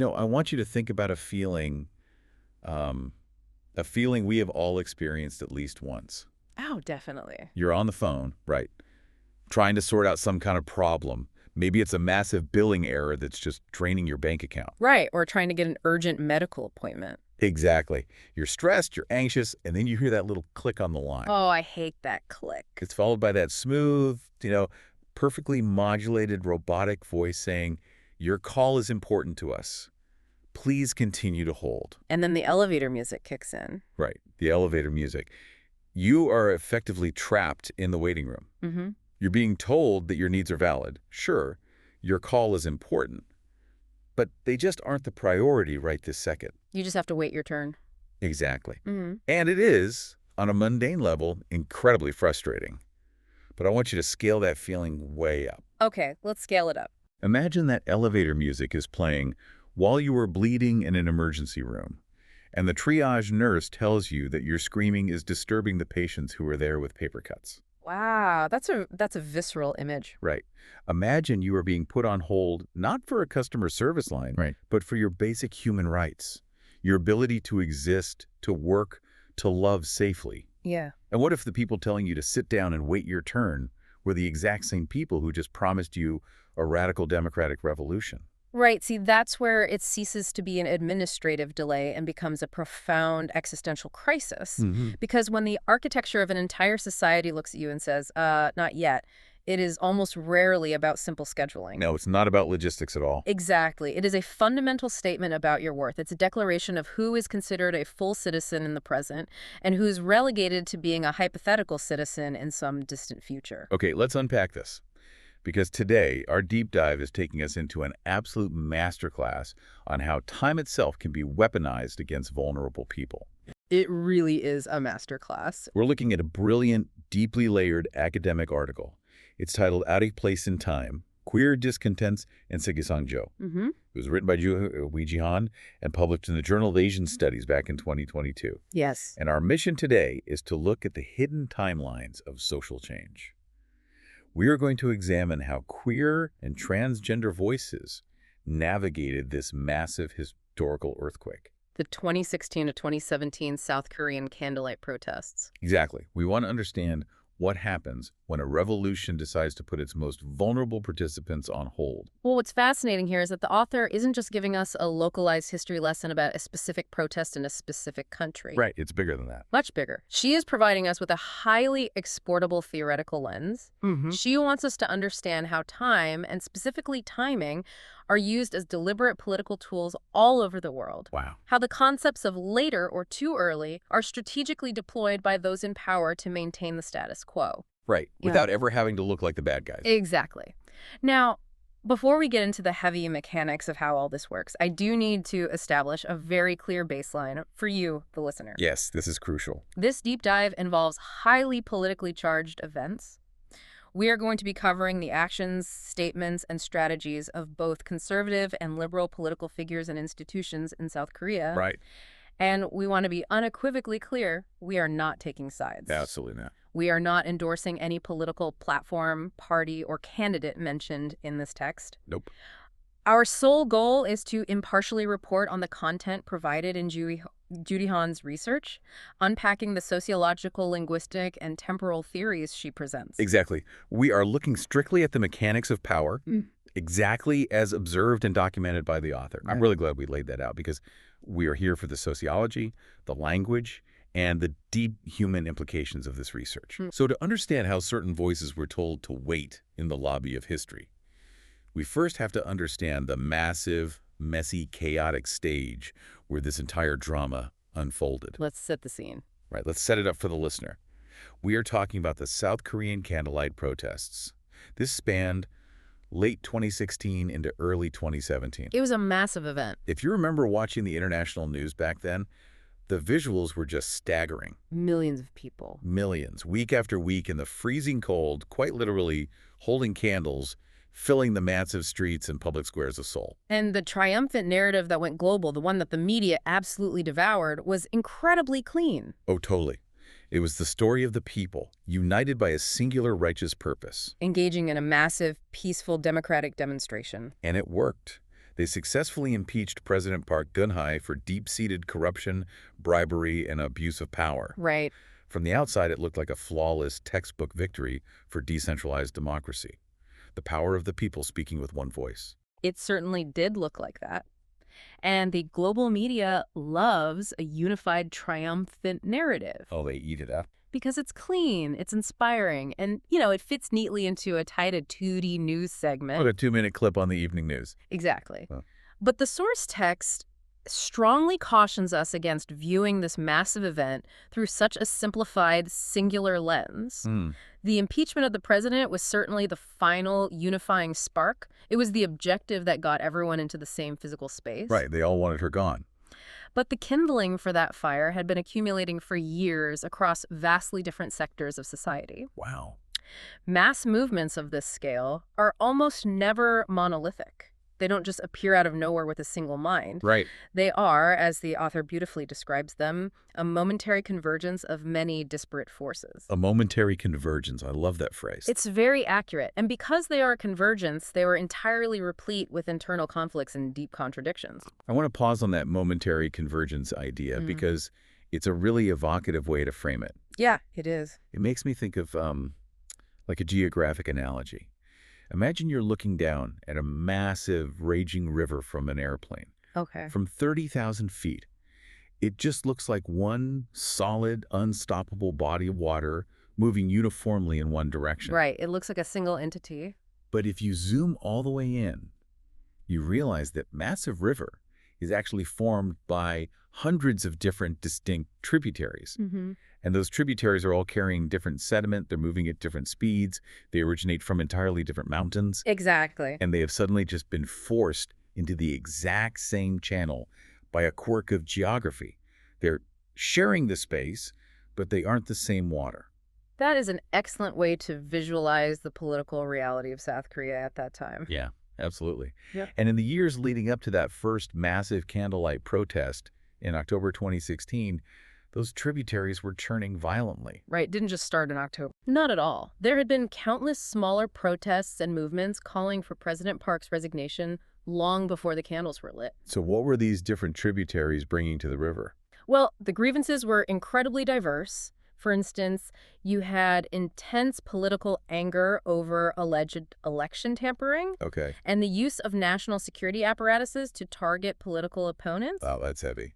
I want you to think about a feeling we have all experienced at least once. Oh, definitely. You're on the phone, right, trying to sort out some kind of problem. Maybe it's a massive billing error that's just draining your bank account. Right, or trying to get an urgent medical appointment. Exactly. You're stressed, you're anxious, and then you hear that little click on the line. Oh, I hate that click. It's followed by that smooth, perfectly modulated robotic voice saying, "Your call is important to us. Please continue to hold." And then the elevator music kicks in. Right, the elevator music. You are effectively trapped in the waiting room. Mm-hmm. You're being told that your needs are valid. Sure, your call is important, but they just aren't the priority right this second. You just have to wait your turn. Exactly. Mm-hmm. And it is, on a mundane level, incredibly frustrating. But I want you to scale that feeling way up. Okay, let's scale it up. Imagine that elevator music is playing while you are bleeding in an emergency room, and the triage nurse tells you that your screaming is disturbing the patients who are there with paper cuts. Wow, that's a visceral image. Right. Imagine you are being put on hold not for a customer service line, Right. but for your basic human rights, your ability to exist, to work, to love safely. Yeah. And what if the people telling you to sit down and wait your turn were the exact same people who just promised you a radical democratic revolution? Right. See, that's where it ceases to be an administrative delay and becomes a profound existential crisis. Because when the architecture of an entire society looks at you and says, not yet, it is almost rarely about simple scheduling. No, it's not about logistics at all. Exactly. It is a fundamental statement about your worth. It's a declaration of who is considered a full citizen in the present and who's relegated to being a hypothetical citizen in some distant future. Okay, let's unpack this. Because today, our deep dive is taking us into an absolute masterclass on how time itself can be weaponized against vulnerable people. It really is a masterclass. We're looking at a brilliant, deeply layered academic article. It's titled Out of Place in Time, Queer Discontents and Sigisangjo. Mm-hmm. It was written by Judy Han and published in the Journal of Asian Studies back in 2022. Yes. And our mission today is to look at the hidden timelines of social change. We are going to examine how queer and transgender voices navigated this massive historical earthquake. The 2016 to 2017 South Korean Candlelight Protests. Exactly. We want to understand what happens when a revolution decides to put its most vulnerable participants on hold. Well, what's fascinating here is that the author isn't just giving us a localized history lesson about a specific protest in a specific country. Right. It's bigger than that. Much bigger. She is providing us with a highly exportable theoretical lens. She wants us to understand how time, and specifically timing, are used as deliberate political tools all over the world. Wow. How the concepts of later or too early are strategically deployed by those in power to maintain the status quo. Right. Yeah. Without ever having to look like the bad guys. Exactly. Now, before we get into the heavy mechanics of how all this works, I do need to establish a very clear baseline for you, the listener. Yes, this is crucial. This deep dive involves highly politically charged events. We are going to be covering the actions, statements, and strategies of both conservative and liberal political figures and institutions in South Korea. Right. And we want to be unequivocally clear, we are not taking sides. Absolutely not. We are not endorsing any political platform, party, or candidate mentioned in this text. Nope. Our sole goal is to impartially report on the content provided in Judy Han's research, unpacking the sociological, linguistic, and temporal theories she presents. Exactly. We are looking strictly at the mechanics of power, exactly as observed and documented by the author. I'm really glad we laid that out because we are here for the sociology, the language, and the deep human implications of this research. So to understand how certain voices were told to wait in the lobby of history, we first have to understand the massive, messy, chaotic stage where this entire drama unfolded. Let's set the scene. Right, let's set it up for the listener. We are talking about the South Korean Candlelight Protests. This spanned late 2016 into early 2017. It was a massive event. If you remember watching the international news back then, the visuals were just staggering. Millions of people. Millions, week after week in the freezing cold, quite literally holding candles, filling the massive streets and public squares of Seoul. And the triumphant narrative that went global, the one that the media absolutely devoured, was incredibly clean. Oh, totally. It was the story of the people, united by a singular righteous purpose. Engaging in a massive, peaceful, democratic demonstration. And it worked. They successfully impeached President Park Geun-hye for deep-seated corruption, bribery, and abuse of power. Right. From the outside, it looked like a flawless textbook victory for decentralized democracy. The power of the people speaking with one voice. It certainly did look like that. And the global media loves a unified, triumphant narrative. Oh, they eat it up. Because it's clean, it's inspiring, and, it fits neatly into a tight, 2D news segment. What a 2-minute clip on the evening news. Exactly. Huh. But the source text strongly cautions us against viewing this massive event through such a simplified, singular lens. The impeachment of the president was certainly the final unifying spark. It was the objective that got everyone into the same physical space. Right, they all wanted her gone. But the kindling for that fire had been accumulating for years across vastly different sectors of society. Wow. Mass movements of this scale are almost never monolithic. They don't just appear out of nowhere with a single mind. Right. They are, as the author beautifully describes them, a momentary convergence of many disparate forces. A momentary convergence. I love that phrase. It's very accurate. And because they are a convergence, they were entirely replete with internal conflicts and deep contradictions. I want to pause on that momentary convergence idea because it's a really evocative way to frame it. Yeah, it is. It makes me think of like a geographic analogy. Imagine you're looking down at a massive, raging river from an airplane. Okay. From 30,000 feet. It just looks like one solid, unstoppable body of water moving uniformly in one direction. Right. It looks like a single entity. But if you zoom all the way in, you realize that massive river is actually formed by hundreds of different distinct tributaries. And those tributaries are all carrying different sediment. They're moving at different speeds. They originate from entirely different mountains. Exactly. And they have suddenly just been forced into the exact same channel by a quirk of geography. They're sharing the space, but they aren't the same water. That is an excellent way to visualize the political reality of South Korea at that time. Yeah, absolutely. Yeah. And in the years leading up to that first massive Candlelight protest in October 2016, those tributaries were churning violently. Right, didn't just start in October. Not at all. There had been countless smaller protests and movements calling for President Park's resignation long before the candles were lit. So what were these different tributaries bringing to the river? Well, the grievances were incredibly diverse. For instance, you had intense political anger over alleged election tampering Okay. and the use of national security apparatuses to target political opponents. Wow, that's heavy.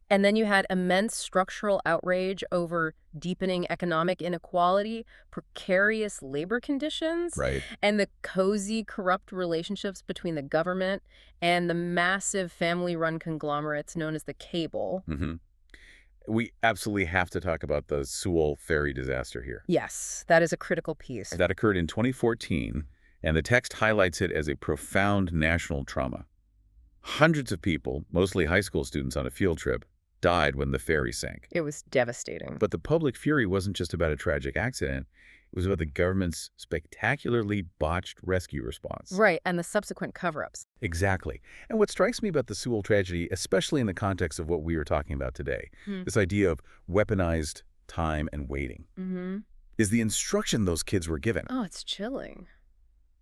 And then you had immense structural outrage over deepening economic inequality, precarious labor conditions, Right. and the cozy, corrupt relationships between the government and the massive family-run conglomerates known as the cable. We absolutely have to talk about the Seoul ferry disaster here. Yes, that is a critical piece. That occurred in 2014, and the text highlights it as a profound national trauma. Hundreds of people, mostly high school students on a field trip, died when the ferry sank. It was devastating. But the public fury wasn't just about a tragic accident. It was about the government's spectacularly botched rescue response. Right, and the subsequent cover-ups. Exactly. And what strikes me about the Seoul tragedy, especially in the context of what we were talking about today, this idea of weaponized time and waiting, is the instruction those kids were given. Oh, it's chilling.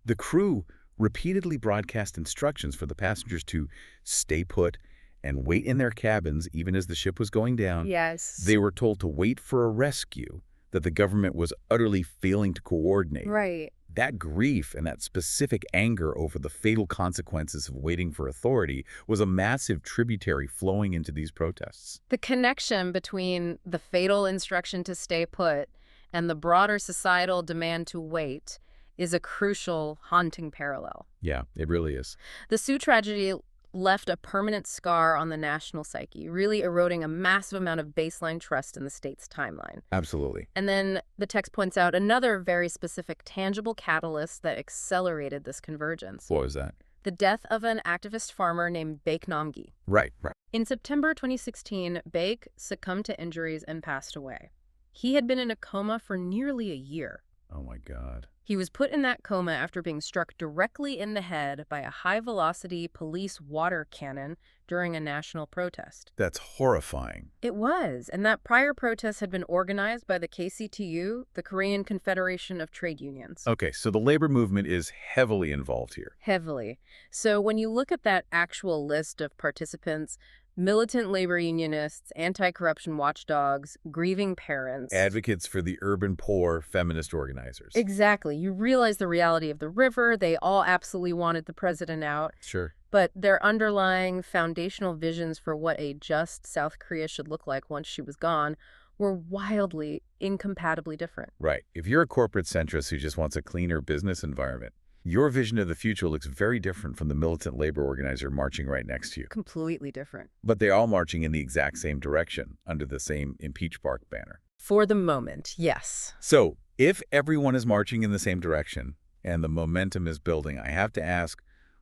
The crew repeatedly broadcast instructions for the passengers to stay put and wait in their cabins even as the ship was going down. Yes. They were told to wait for a rescue that the government was utterly failing to coordinate. Right. That grief and that specific anger over the fatal consequences of waiting for authority was a massive tributary flowing into these protests. The connection between the fatal instruction to stay put and the broader societal demand to wait is a crucial, haunting parallel. Yeah, it really is. The Sioux tragedy left a permanent scar on the national psyche, really eroding a massive amount of baseline trust in the state's timeline. Absolutely. And then the text points out another very specific, tangible catalyst that accelerated this convergence. What was that? The death of an activist farmer named Baek Nam-gi. Right. In September 2016, Baek succumbed to injuries and passed away. He had been in a coma for nearly a year. Oh, my God. He was put in that coma after being struck directly in the head by a high-velocity police water cannon during a national protest. That's horrifying. It was, and that prior protest had been organized by the KCTU, the Korean Confederation of Trade Unions. Okay, so the labor movement is heavily involved here. Heavily. So when you look at that actual list of participants, militant labor unionists, anti-corruption watchdogs, grieving parents. Advocates for the urban poor, feminist organizers. Exactly. You realize the reality of the river. They all absolutely wanted the president out. Sure. But their underlying foundational visions for what a just South Korea should look like once she was gone were wildly, incompatibly different. Right. If you're a corporate centrist who just wants a cleaner business environment, your vision of the future looks very different from the militant labor organizer marching right next to you. Completely different. But they're all marching in the exact same direction, under the same Impeach Bark banner. For the moment, yes. So, if everyone is marching in the same direction, and the momentum is building, I have to ask,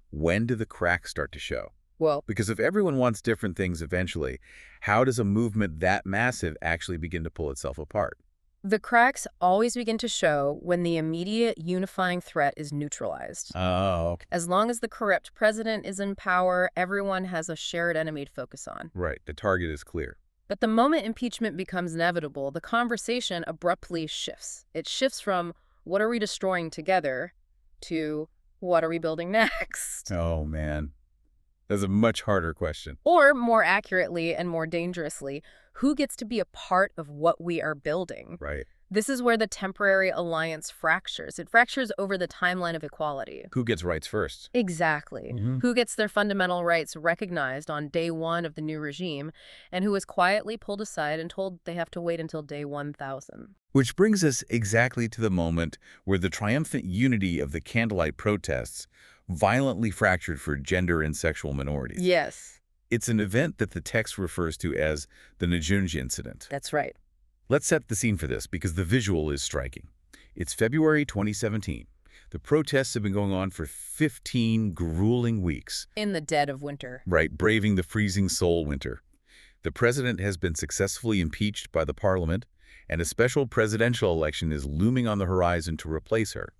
when do the cracks start to show? Well, Because if everyone wants different things eventually, how does a movement that massive actually begin to pull itself apart? the cracks always begin to show when the immediate unifying threat is neutralized. Oh, okay. As long as the corrupt president is in power, everyone has a shared enemy to focus on. Right. The target is clear. But the moment impeachment becomes inevitable, the conversation abruptly shifts. It shifts from, what are we destroying together, to, what are we building next? Oh, man. That's a much harder question. Or, more accurately and more dangerously, who gets to be a part of what we are building? Right. This is where the temporary alliance fractures. It fractures over the timeline of equality. Who gets rights first? Exactly. Who gets their fundamental rights recognized on day one of the new regime, and who is quietly pulled aside and told they have to wait until day 1,000. Which brings us exactly to the moment where the triumphant unity of the Candlelight Protests violently fractured for gender and sexual minorities. Yes, It's an event that the text refers to as the Najunge incident. that's right. Let's set the scene for this because the visual is striking. It's February 2017. The protests have been going on for 15 grueling weeks. In the dead of winter. Right, braving the freezing Seoul winter. The president has been successfully impeached by the parliament, and a special presidential election is looming on the horizon to replace her.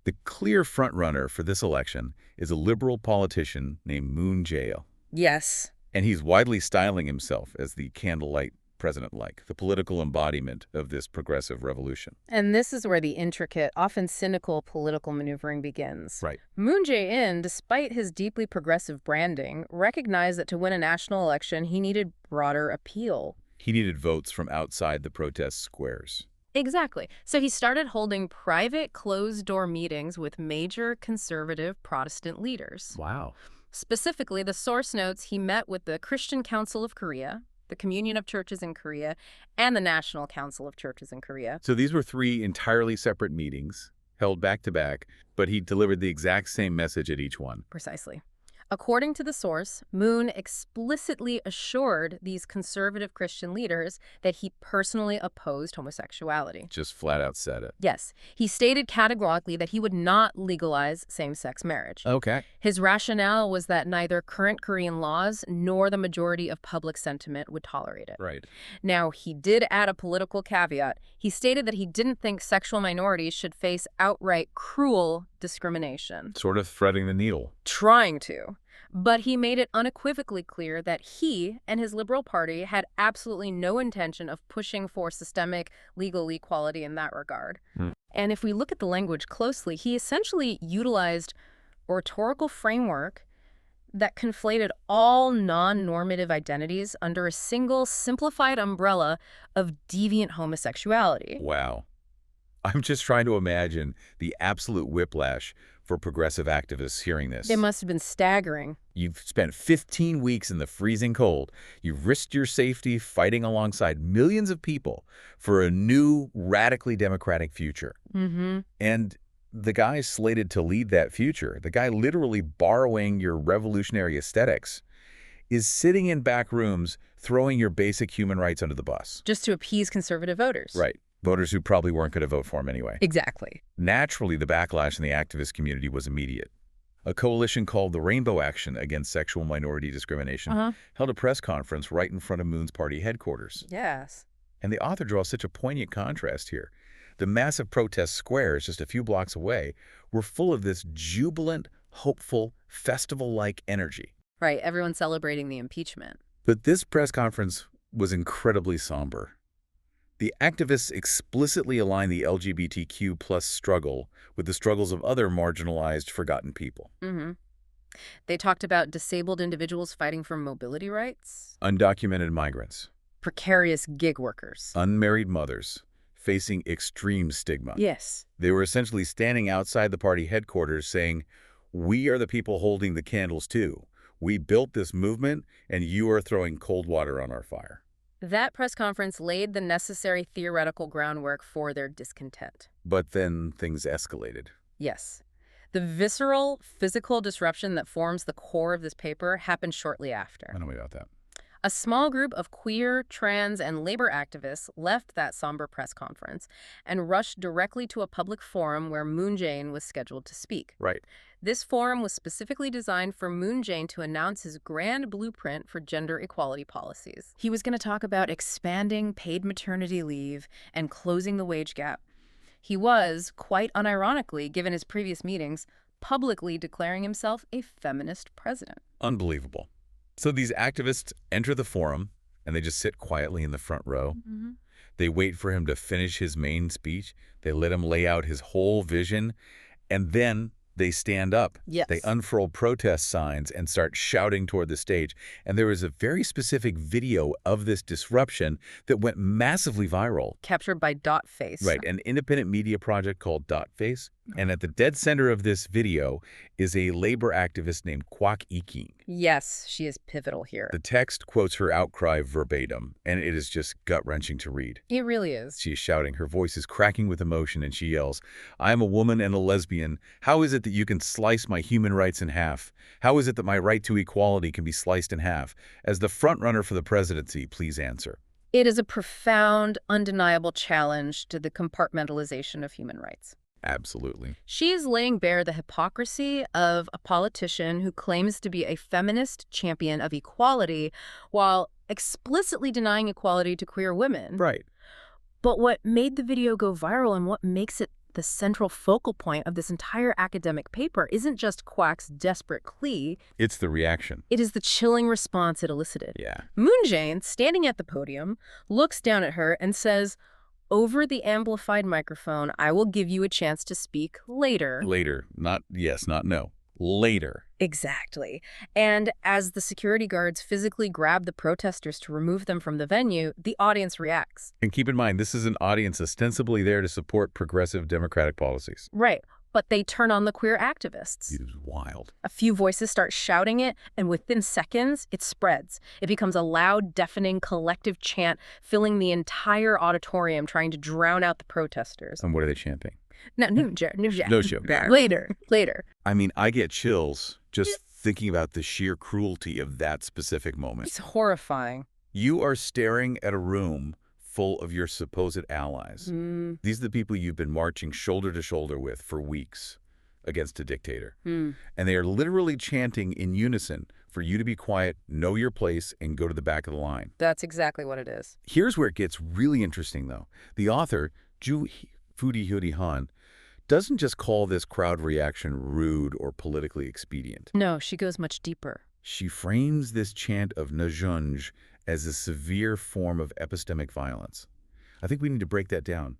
The clear frontrunner for this election is a liberal politician named Moon Jae-il. Yes. And he's widely styling himself as the candlelight president-like, the political embodiment of this progressive revolution. And this is where the intricate, often cynical political maneuvering begins. Right. Moon Jae-in, despite his deeply progressive branding, recognized that to win a national election, he needed broader appeal. He needed votes from outside the protest squares. Exactly. So he started holding private, closed-door meetings with major conservative Protestant leaders. Wow. Specifically, the source notes he met with the Christian Council of Korea, the Communion of Churches in Korea, and the National Council of Churches in Korea. So these were three entirely separate meetings, held back to back, but he delivered the exact same message at each one. Precisely. According to the source, Moon explicitly assured these conservative Christian leaders that he personally opposed homosexuality. Just flat out said it. Yes, he stated categorically that he would not legalize same-sex marriage. Okay. His rationale was that neither current Korean laws nor the majority of public sentiment would tolerate it. Right. Now, he did add a political caveat. He stated that he didn't think sexual minorities should face outright cruel discrimination. Sort of threading the needle. Trying to. But he made it unequivocally clear that he and his Liberal Party had absolutely no intention of pushing for systemic legal equality in that regard. And if we look at the language closely, he essentially utilized a rhetorical framework that conflated all non-normative identities under a single simplified umbrella of deviant homosexuality. Wow. I'm just trying to imagine the absolute whiplash for progressive activists hearing this. It must have been staggering. You've spent 15 weeks in the freezing cold. You've risked your safety fighting alongside millions of people for a new, radically democratic future. And the guy slated to lead that future, the guy literally borrowing your revolutionary aesthetics, is sitting in back rooms throwing your basic human rights under the bus. Just to appease conservative voters. Right. Voters who probably weren't going to vote for him anyway. Exactly. Naturally, the backlash in the activist community was immediate. A coalition called the Rainbow Action Against Sexual Minority Discrimination held a press conference right in front of Moon's party headquarters. Yes. And the author draws such a poignant contrast here. The massive protest squares just a few blocks away were full of this jubilant, hopeful, festival-like energy. Right, everyone celebrating the impeachment. But this press conference was incredibly somber. The activists explicitly aligned the LGBTQ plus struggle with the struggles of other marginalized, forgotten people. They talked about disabled individuals fighting for mobility rights, Undocumented migrants, precarious gig workers, unmarried mothers facing extreme stigma. yes, They were essentially standing outside the party headquarters saying, "We are the people holding the candles too. We built this movement, and you are throwing cold water on our fire." that press conference laid the necessary theoretical groundwork for their discontent. But then things escalated. Yes. The visceral, physical disruption that forms the core of this paper happened shortly after. I don't know about that. A small group of queer, trans, and labor activists left that somber press conference and rushed directly to a public forum where Moon Jae-in was scheduled to speak. Right. This forum was specifically designed for Moon Jae-in to announce his grand blueprint for gender equality policies. He was going to talk about expanding paid maternity leave and closing the wage gap. He was, quite unironically, given his previous meetings, publicly declaring himself a feminist president. Unbelievable. So these activists enter the forum, and they just sit quietly in the front row. They wait for him to finish his main speech. They let him lay out his whole vision, and then they stand up. Yes. They unfurl protest signs and start shouting toward the stage. And there is a very specific video of this disruption that went massively viral. Captured by Dot Face. Right, an independent media project called Dot Face. And at the dead center of this video is a labor activist named QuRious.F. Yes, she is pivotal here. The text quotes her outcry verbatim, and it is just gut-wrenching to read. It really is. She is shouting, her voice is cracking with emotion, and she yells, "I am a woman and a lesbian. How is it that you can slice my human rights in half? How is it that my right to equality can be sliced in half? As the frontrunner for the presidency, please answer." It is a profound, undeniable challenge to the compartmentalization of human rights. Absolutely. She is laying bare the hypocrisy of a politician who claims to be a feminist champion of equality while explicitly denying equality to queer women. Right. But what made the video go viral and what makes it the central focal point of this entire academic paper isn't just Quack's desperate plea. It's the reaction. It is the chilling response it elicited. Yeah. Moon Jae-in, standing at the podium, looks down at her and says, "Over the amplified microphone, I will give you a chance to speak later." Later. Not yes, not no. Later. Exactly. And as the security guards physically grab the protesters to remove them from the venue, the audience reacts. And keep in mind, this is an audience ostensibly there to support progressive democratic policies. Right. But they turn on the queer activists. It is wild. A few voices start shouting it, and within seconds, it spreads. It becomes a loud, deafening, collective chant, filling the entire auditorium, trying to drown out the protesters. And what are they chanting? No, later. I mean, I get chills just thinking about the sheer cruelty of that specific moment. It's horrifying. You are staring at a room full of your supposed allies. These are the people you've been marching shoulder to shoulder with for weeks against a dictator. And they are literally chanting in unison for you to be quiet, know your place, and go to the back of the line. That's exactly what it is. Here's where it gets really interesting, though. The author, Judy Han, doesn't just call this crowd reaction rude or politically expedient. No, she goes much deeper. She frames this chant of najunge as a severe form of epistemic violence. I think we need to break that down.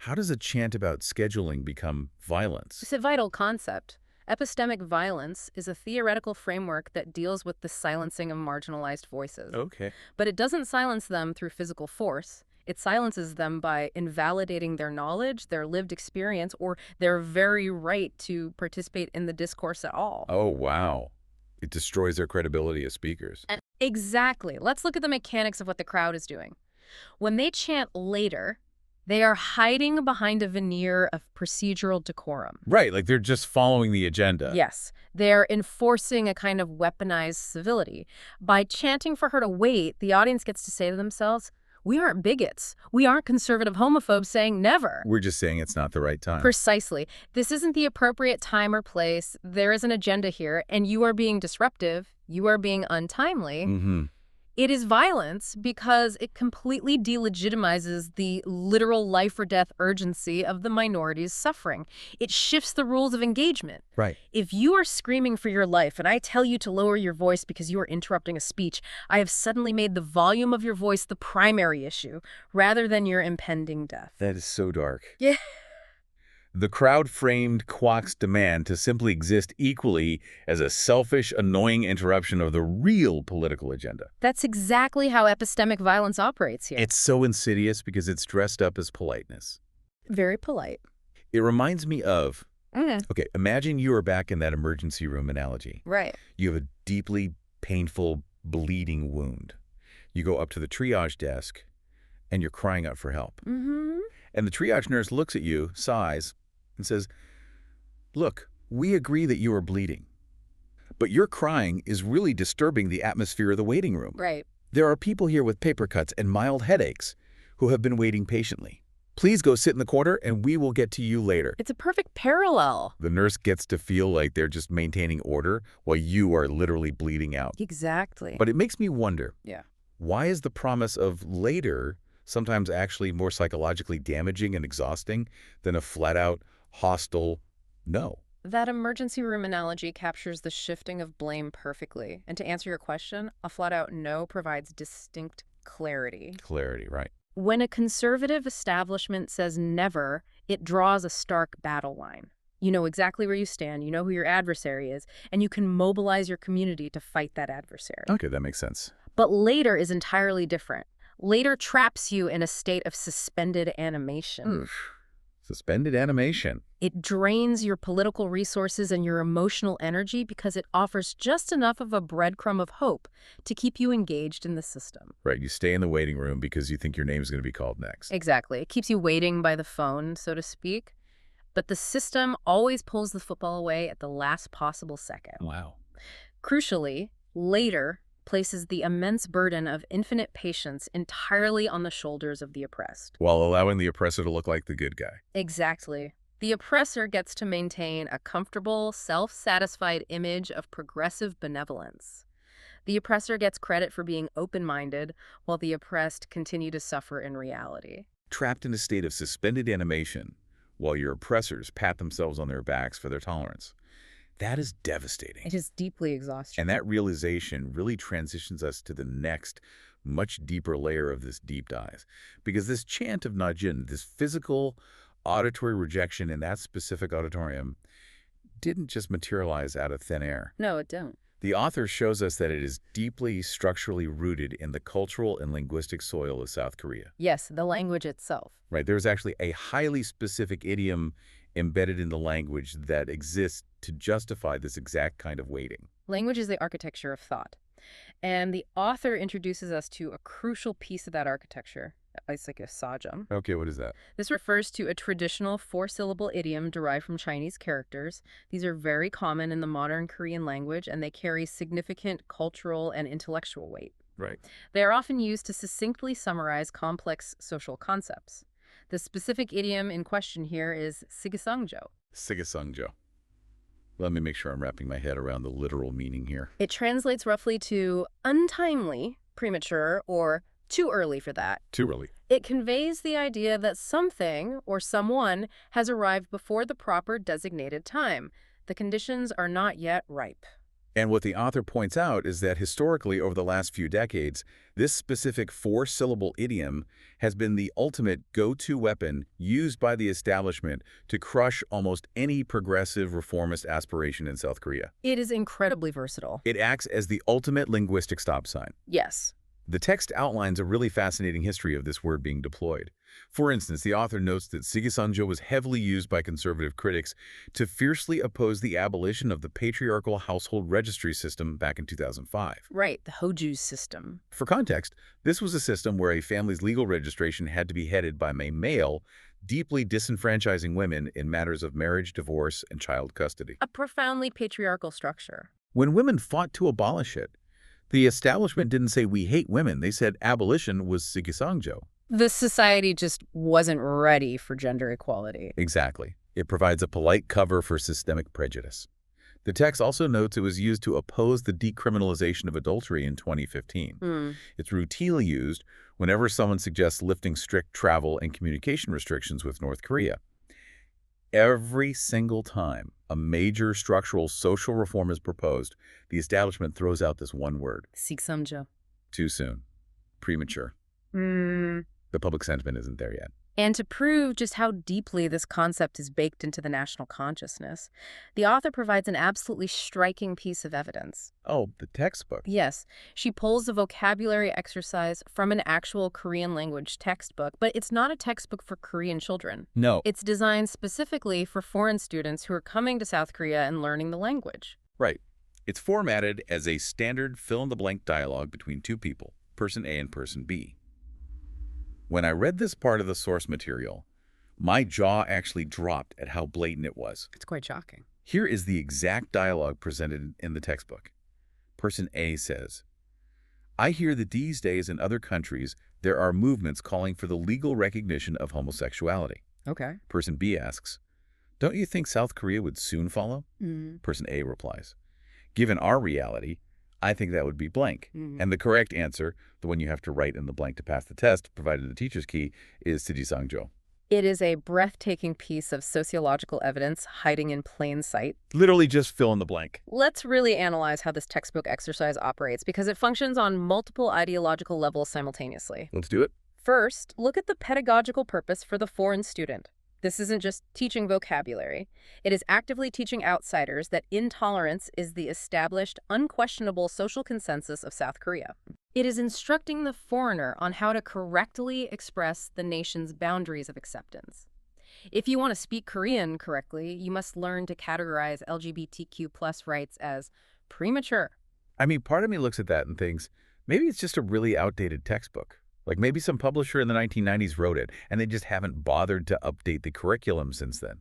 How does a chant about scheduling become violence? It's a vital concept. Epistemic violence is a theoretical framework that deals with the silencing of marginalized voices. Okay. But it doesn't silence them through physical force. It silences them by invalidating their knowledge, their lived experience, or their very right to participate in the discourse at all. Oh, wow. It destroys their credibility as speakers. Exactly. Let's look at the mechanics of what the crowd is doing. When they chant later, they are hiding behind a veneer of procedural decorum. Right, like they're just following the agenda. Yes, they're enforcing a kind of weaponized civility. By chanting for her to wait, the audience gets to say to themselves, "We aren't bigots. We aren't conservative homophobes saying never." We're just saying it's not the right time. Precisely. This isn't the appropriate time or place. There is an agenda here, and you are being disruptive. You are being untimely. It is violence because it completely delegitimizes the literal life or death urgency of the minority's suffering. It shifts the rules of engagement. Right. If you are screaming for your life and I tell you to lower your voice because you are interrupting a speech, I have suddenly made the volume of your voice the primary issue rather than your impending death. That is so dark. Yeah. The crowd framed Kwok's demand to simply exist equally as a selfish, annoying interruption of the real political agenda. That's exactly how epistemic violence operates here. It's so insidious because it's dressed up as politeness. Very polite. It reminds me of, okay, imagine you are back in that emergency room analogy. Right. You have a deeply painful, bleeding wound. You go up to the triage desk, and you're crying out for help. Mm-hmm. And the triage nurse looks at you, sighs, and says, "Look, we agree that you are bleeding, but your crying is really disturbing the atmosphere of the waiting room. Right. There are people here with paper cuts and mild headaches who have been waiting patiently. Please go sit in the corner and we will get to you later." It's a perfect parallel. The nurse gets to feel like they're just maintaining order while you are literally bleeding out. Exactly. But it makes me wonder, yeah. why is the promise of later sometimes actually more psychologically damaging and exhausting than a flat-out, hostile no? That emergency room analogy captures the shifting of blame perfectly. And to answer your question, a flat-out no provides distinct clarity. Clarity, right. When a conservative establishment says never, it draws a stark battle line. You know exactly where you stand, you know who your adversary is, and you can mobilize your community to fight that adversary. Okay, that makes sense. But later is entirely different. Later traps you in a state of suspended animation. Suspended animation. It drains your political resources and your emotional energy because it offers just enough of a breadcrumb of hope to keep you engaged in the system. Right, you stay in the waiting room because you think your name's going to be called next. Exactly. It keeps you waiting by the phone, so to speak. But the system always pulls the football away at the last possible second. Wow. Crucially, later places the immense burden of infinite patience entirely on the shoulders of the oppressed. While allowing the oppressor to look like the good guy. Exactly. The oppressor gets to maintain a comfortable, self-satisfied image of progressive benevolence. The oppressor gets credit for being open-minded, while the oppressed continue to suffer in reality. Trapped in a state of suspended animation, while your oppressors pat themselves on their backs for their tolerance. That is devastating. It is deeply exhausting. And that realization really transitions us to the next, much deeper layer of this deep dive. Because this chant of najunge, this physical, auditory rejection in that specific auditorium, didn't just materialize out of thin air. No, it don't. The author shows us that it is deeply structurally rooted in the cultural and linguistic soil of South Korea. Yes, the language itself. Right, there's actually a highly specific idiom embedded in the language that exists to justify this exact kind of waiting. Language is the architecture of thought. And the author introduces us to a crucial piece of that architecture. It's like a sajam. Okay, what is that? This refers to a traditional four-syllable idiom derived from Chinese characters. These are very common in the modern Korean language, and they carry significant cultural and intellectual weight. Right. They are often used to succinctly summarize complex social concepts. The specific idiom in question here is Sigisangjo. Sigisangjo. Let me make sure I'm wrapping my head around the literal meaning here. It translates roughly to untimely, premature, or too early for that. Too early. It conveys the idea that something or someone has arrived before the proper designated time. The conditions are not yet ripe. And what the author points out is that historically, over the last few decades, this specific four-syllable idiom has been the ultimate go-to weapon used by the establishment to crush almost any progressive reformist aspiration in South Korea. It is incredibly versatile. It acts as the ultimate linguistic stop sign. Yes. The text outlines a really fascinating history of this word being deployed. For instance, the author notes that Sigisangjo was heavily used by conservative critics to fiercely oppose the abolition of the patriarchal household registry system back in 2005. Right, the Hoju system. For context, this was a system where a family's legal registration had to be headed by a male, deeply disenfranchising women in matters of marriage, divorce, and child custody. A profoundly patriarchal structure. When women fought to abolish it, the establishment didn't say we hate women. They said abolition was Sigisangjo. The society just wasn't ready for gender equality. Exactly. It provides a polite cover for systemic prejudice. The text also notes it was used to oppose the decriminalization of adultery in 2015. It's routinely used whenever someone suggests lifting strict travel and communication restrictions with North Korea. Every single time a major structural social reform is proposed, the establishment throws out this one word. Sigisangjo. Too soon. Premature. The public sentiment isn't there yet. And to prove just how deeply this concept is baked into the national consciousness, the author provides an absolutely striking piece of evidence. Oh, the textbook. Yes, she pulls a vocabulary exercise from an actual Korean language textbook, but it's not a textbook for Korean children. No. It's designed specifically for foreign students who are coming to South Korea and learning the language. Right. It's formatted as a standard fill-in-the-blank dialogue between two people, person A and person B. When I read this part of the source material, my jaw actually dropped at how blatant it was. It's quite shocking. Here is the exact dialogue presented in the textbook. Person A says, "I hear that these days in other countries there are movements calling for the legal recognition of homosexuality." Okay. Person B asks, "Don't you think South Korea would soon follow?" Person A replies, "Given our reality, I think that would be blank." And the correct answer, the one you have to write in the blank to pass the test, provided the teacher's key, is Sigisangjo. It is a breathtaking piece of sociological evidence hiding in plain sight. Literally just fill in the blank. Let's really analyze how this textbook exercise operates because it functions on multiple ideological levels simultaneously. Let's do it. First, look at the pedagogical purpose for the foreign student. This isn't just teaching vocabulary. It is actively teaching outsiders that intolerance is the established, unquestionable social consensus of South Korea. It is instructing the foreigner on how to correctly express the nation's boundaries of acceptance. If you want to speak Korean correctly, you must learn to categorize LGBTQ+ rights as premature. I mean, part of me looks at that and thinks, maybe it's just a really outdated textbook. Like maybe some publisher in the 1990s wrote it, and they just haven't bothered to update the curriculum since then.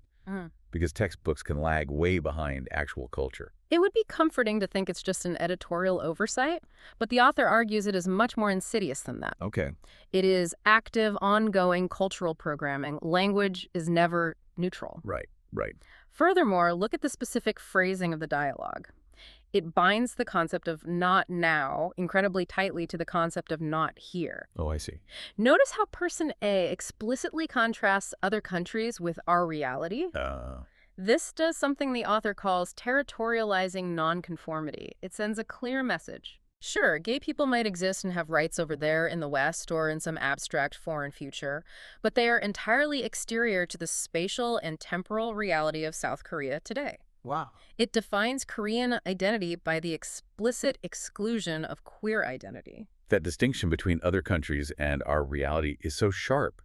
Because textbooks can lag way behind actual culture. It would be comforting to think it's just an editorial oversight, but the author argues it is much more insidious than that. Okay. It is active, ongoing cultural programming. Language is never neutral. Right. Furthermore, look at the specific phrasing of the dialogue. It binds the concept of not now incredibly tightly to the concept of not here. Oh, I see. Notice how person A explicitly contrasts other countries with our reality. This does something the author calls territorializing nonconformity. It sends a clear message. Sure, gay people might exist and have rights over there in the West or in some abstract foreign future, but they are entirely exterior to the spatial and temporal reality of South Korea today. Wow. It defines Korean identity by the explicit exclusion of queer identity. That distinction between other countries and our reality is so sharp.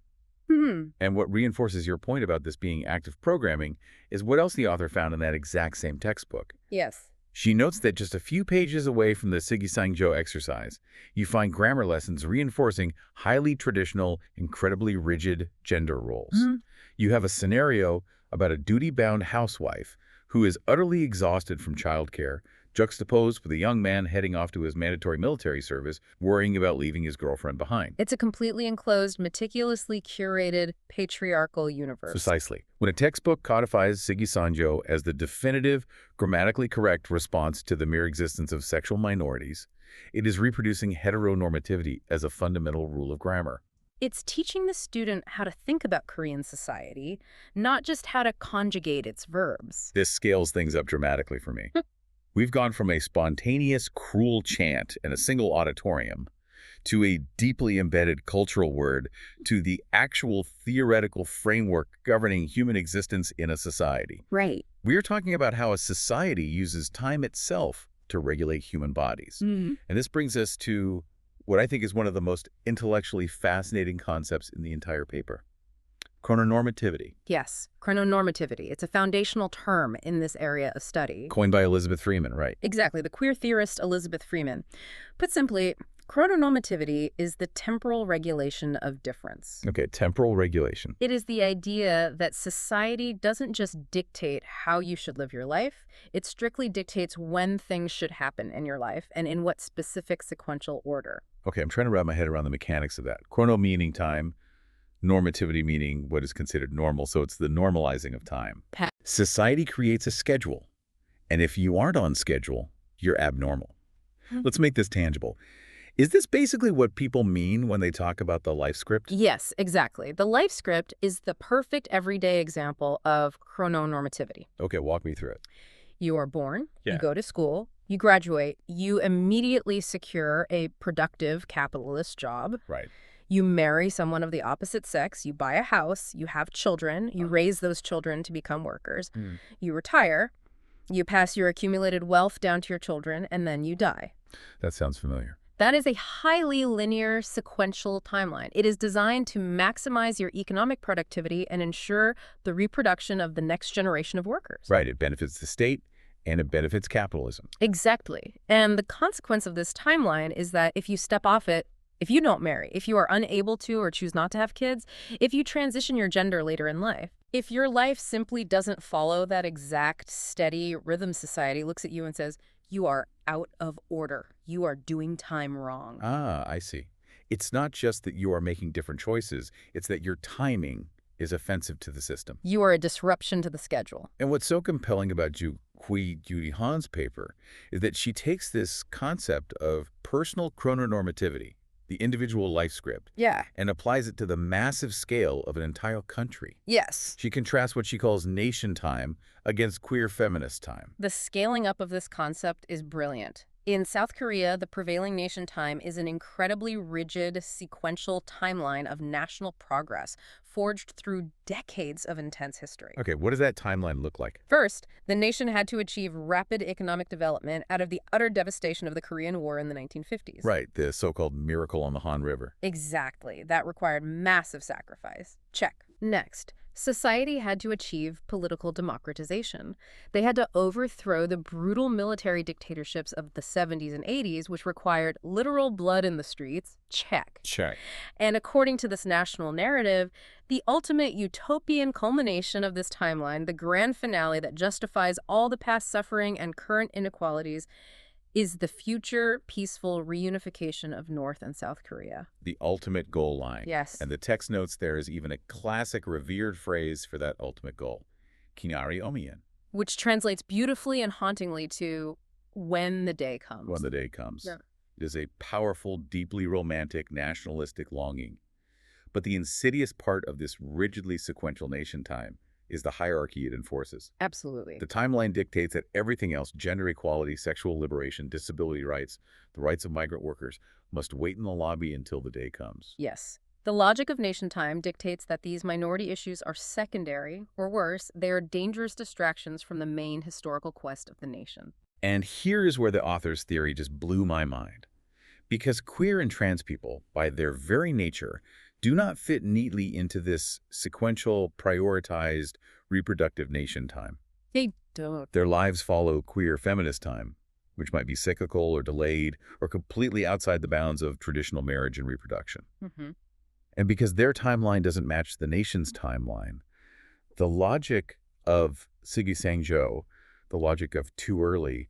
And what reinforces your point about this being active programming is what else the author found in that exact same textbook. Yes. She notes that just a few pages away from the Sigisangjo exercise, you find grammar lessons reinforcing highly traditional, incredibly rigid gender roles. You have a scenario about a duty-bound housewife who is utterly exhausted from childcare, juxtaposed with a young man heading off to his mandatory military service, worrying about leaving his girlfriend behind. It's a completely enclosed, meticulously curated, patriarchal universe. Precisely. When a textbook codifies Sigisangjo as the definitive, grammatically correct response to the mere existence of sexual minorities, it is reproducing heteronormativity as a fundamental rule of grammar. It's teaching the student how to think about Korean society, not just how to conjugate its verbs. This scales things up dramatically for me. We've gone from a spontaneous, cruel chant in a single auditorium to a deeply embedded cultural word to the actual theoretical framework governing human existence in a society. Right. We are talking about how a society uses time itself to regulate human bodies. And this brings us to what I think is one of the most intellectually fascinating concepts in the entire paper. Chrononormativity. Yes, chrononormativity. It's a foundational term in this area of study. Coined by Elizabeth Freeman, right? Exactly, the queer theorist Elizabeth Freeman. Put simply, chrononormativity is the temporal regulation of difference. Okay, temporal regulation. It is the idea that society doesn't just dictate how you should live your life, it strictly dictates when things should happen in your life and in what specific sequential order. Okay, I'm trying to wrap my head around the mechanics of that. Chrono meaning time, normativity meaning what is considered normal, so it's the normalizing of time. Society creates a schedule, And if you aren't on schedule, you're abnormal. Hmm. Let's make this tangible. Is this basically what people mean when they talk about the life script? Yes, exactly. The life script is the perfect everyday example of chrononormativity. Okay, walk me through it. You are born, Yeah. you go to school, you graduate, you immediately secure a productive capitalist job. Right. You marry someone of the opposite sex, you buy a house, you have children, you raise those children to become workers. You retire, you pass your accumulated wealth down to your children, and then you die. That sounds familiar. That is a highly linear, sequential timeline. It is designed to maximize your economic productivity and ensure the reproduction of the next generation of workers. Right. It benefits the state and it benefits capitalism. Exactly. And the consequence of this timeline is that if you step off it, if you don't marry, if you are unable to or choose not to have kids, if you transition your gender later in life, if your life simply doesn't follow that exact steady rhythm society looks at you and says, you are out of order. You are doing time wrong. Ah, I see. It's not just that you are making different choices, it's that your timing is offensive to the system. You are a disruption to the schedule. And what's so compelling about Judy Han's paper is that she takes this concept of personal chrononormativity, the individual life script, Yeah. and applies it to the massive scale of an entire country. Yes. She contrasts what she calls nation time against queer feminist time. The scaling up of this concept is brilliant. In South Korea, the prevailing nation time is an incredibly rigid, sequential timeline of national progress, forged through decades of intense history. Okay, what does that timeline look like? First, the nation had to achieve rapid economic development out of the utter devastation of the Korean War in the 1950s. Right, the so-called miracle on the Han River. Exactly. That required massive sacrifice. Check. Next, society had to achieve political democratization. They had to overthrow the brutal military dictatorships of the 70s and 80s, which required literal blood in the streets. Check. Check. And according to this national narrative, the ultimate utopian culmination of this timeline, the grand finale that justifies all the past suffering and current inequalities, is the future peaceful reunification of North and South Korea. The ultimate goal line. Yes. And the text notes there is even a classic revered phrase for that ultimate goal. Kinari Omiyan. Which translates beautifully and hauntingly to when the day comes. When the day comes. Yeah. It is a powerful, deeply romantic, nationalistic longing. But the insidious part of this rigidly sequential nation time is the hierarchy it enforces. Absolutely. The timeline dictates that everything else, gender equality, sexual liberation, disability rights, the rights of migrant workers, must wait in the lobby until the day comes. Yes. The logic of nation time dictates that these minority issues are secondary, or worse, they are dangerous distractions from the main historical quest of the nation. And here is where the author's theory just blew my mind. Because queer and trans people, by their very nature, do not fit neatly into this sequential, prioritized, reproductive nation time. They don't. Their lives follow queer feminist time, which might be cyclical or delayed or completely outside the bounds of traditional marriage and reproduction. Mm-hmm. And because their timeline doesn't match the nation's timeline, the logic of Sigisangjo, the logic of too early,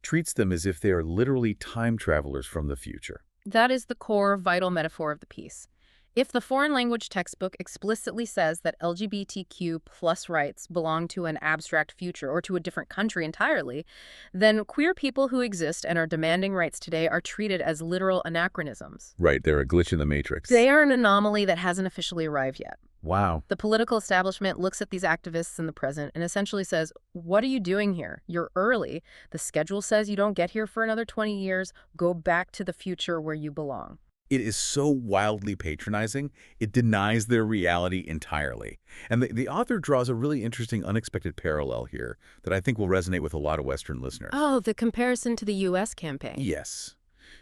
treats them as if they are literally time travelers from the future. That is the core vital metaphor of the piece. If the foreign language textbook explicitly says that LGBTQ plus rights belong to an abstract future or to a different country entirely, then queer people who exist and are demanding rights today are treated as literal anachronisms. Right, they're a glitch in the matrix. They are an anomaly that hasn't officially arrived yet. Wow. The political establishment looks at these activists in the present and essentially says, what are you doing here? You're early. The schedule says you don't get here for another 20 years. Go back to the future where you belong. It is so wildly patronizing, it denies their reality entirely. And the author draws a really interesting, unexpected parallel here that I think will resonate with a lot of Western listeners. Oh, the comparison to the U.S. campaign. Yes.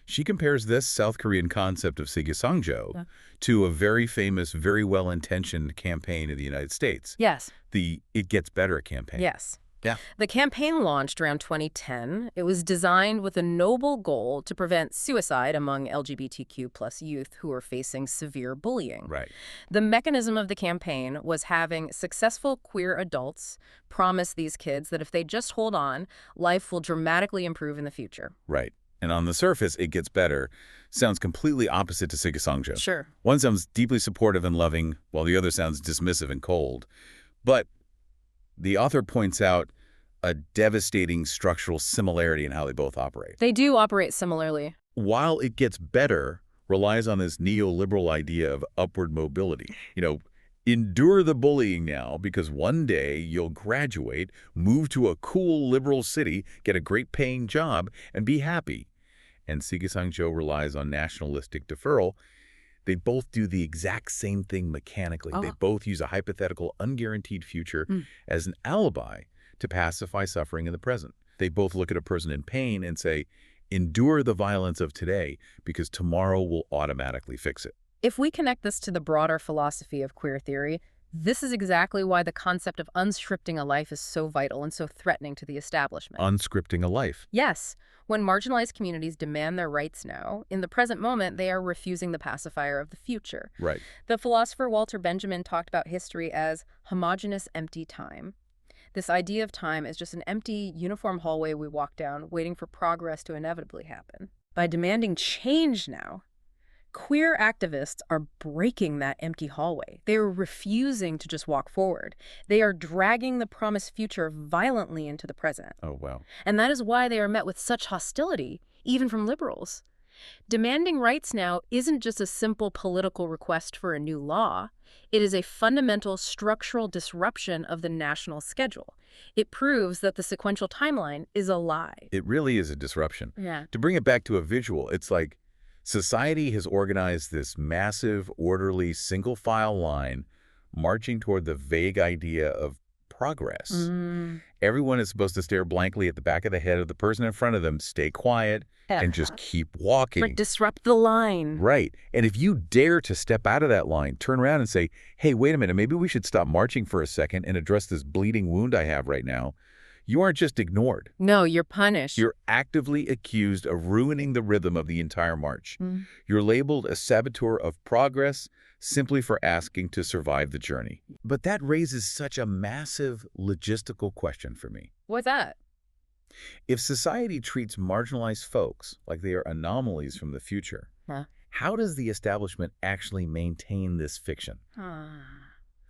She compares this South Korean concept of Sigisangjo to a very famous, very well-intentioned campaign in the United States. Yes. The It Gets Better campaign. Yes. Yeah. The campaign launched around 2010. It was designed with a noble goal to prevent suicide among LGBTQ plus youth who are facing severe bullying. Right. The mechanism of the campaign was having successful queer adults promise these kids that if they just hold on, life will dramatically improve in the future. Right. And on the surface, It Gets Better sounds completely opposite to Sigisangjo. Sure. One sounds deeply supportive and loving, while the other sounds dismissive and cold. But the author points out a devastating structural similarity in how they both operate. They do operate similarly. While it gets better, relies on this neoliberal idea of upward mobility. Endure the bullying now because one day you'll graduate, move to a cool liberal city, get a great paying job, and be happy. And Sigisangjo relies on nationalistic deferral. They both do the exact same thing mechanically. They both use a hypothetical, unguaranteed future as an alibi to pacify suffering in the present. They both look at a person in pain and say, endure the violence of today because tomorrow will automatically fix it. If we connect this to the broader philosophy of queer theory, this is exactly why the concept of unscripting a life is so vital and so threatening to the establishment. Unscripting a life. Yes. When marginalized communities demand their rights now, in the present moment, they are refusing the pacifier of the future. Right. The philosopher Walter Benjamin talked about history as homogenous empty time. This idea of time is just an empty, uniform hallway we walk down, waiting for progress to inevitably happen. By demanding change now, queer activists are breaking that empty hallway. They are refusing to just walk forward. They are dragging the promised future violently into the present. Oh, wow. And that is why they are met with such hostility, even from liberals. Demanding rights now isn't just a simple political request for a new law. It is a fundamental structural disruption of the national schedule. It proves that the sequential timeline is a lie. It really is a disruption. Yeah. To bring it back to a visual, it's like society has organized this massive, orderly, single-file line marching toward the vague idea of progress. Everyone is supposed to stare blankly at the back of the head of the person in front of them, stay quiet, and just keep walking. But disrupt the line. Right. And if you dare to step out of that line, turn around and say, hey, wait a minute, maybe we should stop marching for a second and address this bleeding wound I have right now, you aren't just ignored. No, you're punished. You're actively accused of ruining the rhythm of the entire march. You're labeled a saboteur of progress simply for asking to survive the journey. But that raises such a massive logistical question for me. What's that? If society treats marginalized folks like they are anomalies from the future, how does the establishment actually maintain this fiction?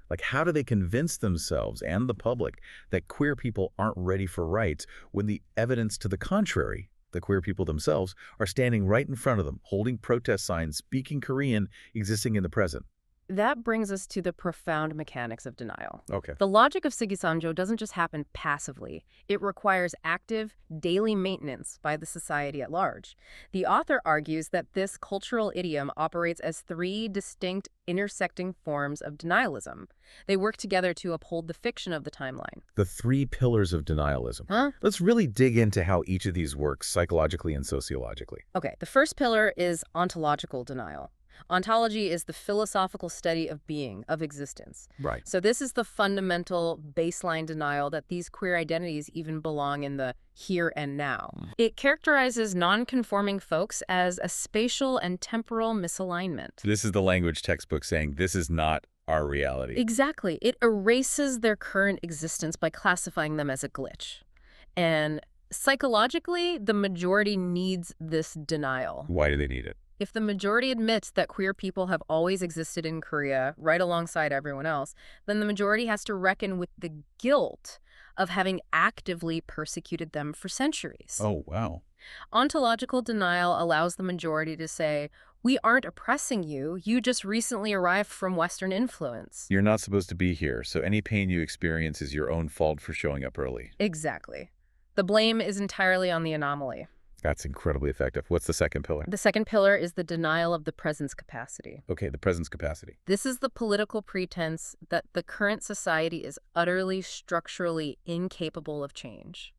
Like, how do they convince themselves and the public that queer people aren't ready for rights when the evidence to the contrary, the queer people themselves, are standing right in front of them, holding protest signs, speaking Korean, existing in the present? That brings us to the profound mechanics of denial. Okay. The logic of Sigisangjo doesn't just happen passively. It requires active, daily maintenance by the society at large. The author argues that this cultural idiom operates as three distinct, intersecting forms of denialism. They work together to uphold the fiction of the timeline. The three pillars of denialism. Let's really dig into how each of these works psychologically and sociologically. Okay, the first pillar is ontological denial. Ontology is the philosophical study of being, of existence. Right. So this is the fundamental baseline denial that these queer identities even belong in the here and now. It characterizes non-conforming folks as a spatial and temporal misalignment. This is the language textbook saying this is not our reality. Exactly. It erases their current existence by classifying them as a glitch. And psychologically, the majority needs this denial. Why do they need it? If the majority admits that queer people have always existed in Korea, right alongside everyone else, then the majority has to reckon with the guilt of having actively persecuted them for centuries. Oh, wow. Ontological denial allows the majority to say, we aren't oppressing you, you just recently arrived from Western influence. You're not supposed to be here, so any pain you experience is your own fault for showing up early. Exactly. The blame is entirely on the anomaly. That's incredibly effective. What's the second pillar? The second pillar is the denial of the presence capacity. Okay, the presence capacity. This is the political pretense that the current society is utterly structurally incapable of change.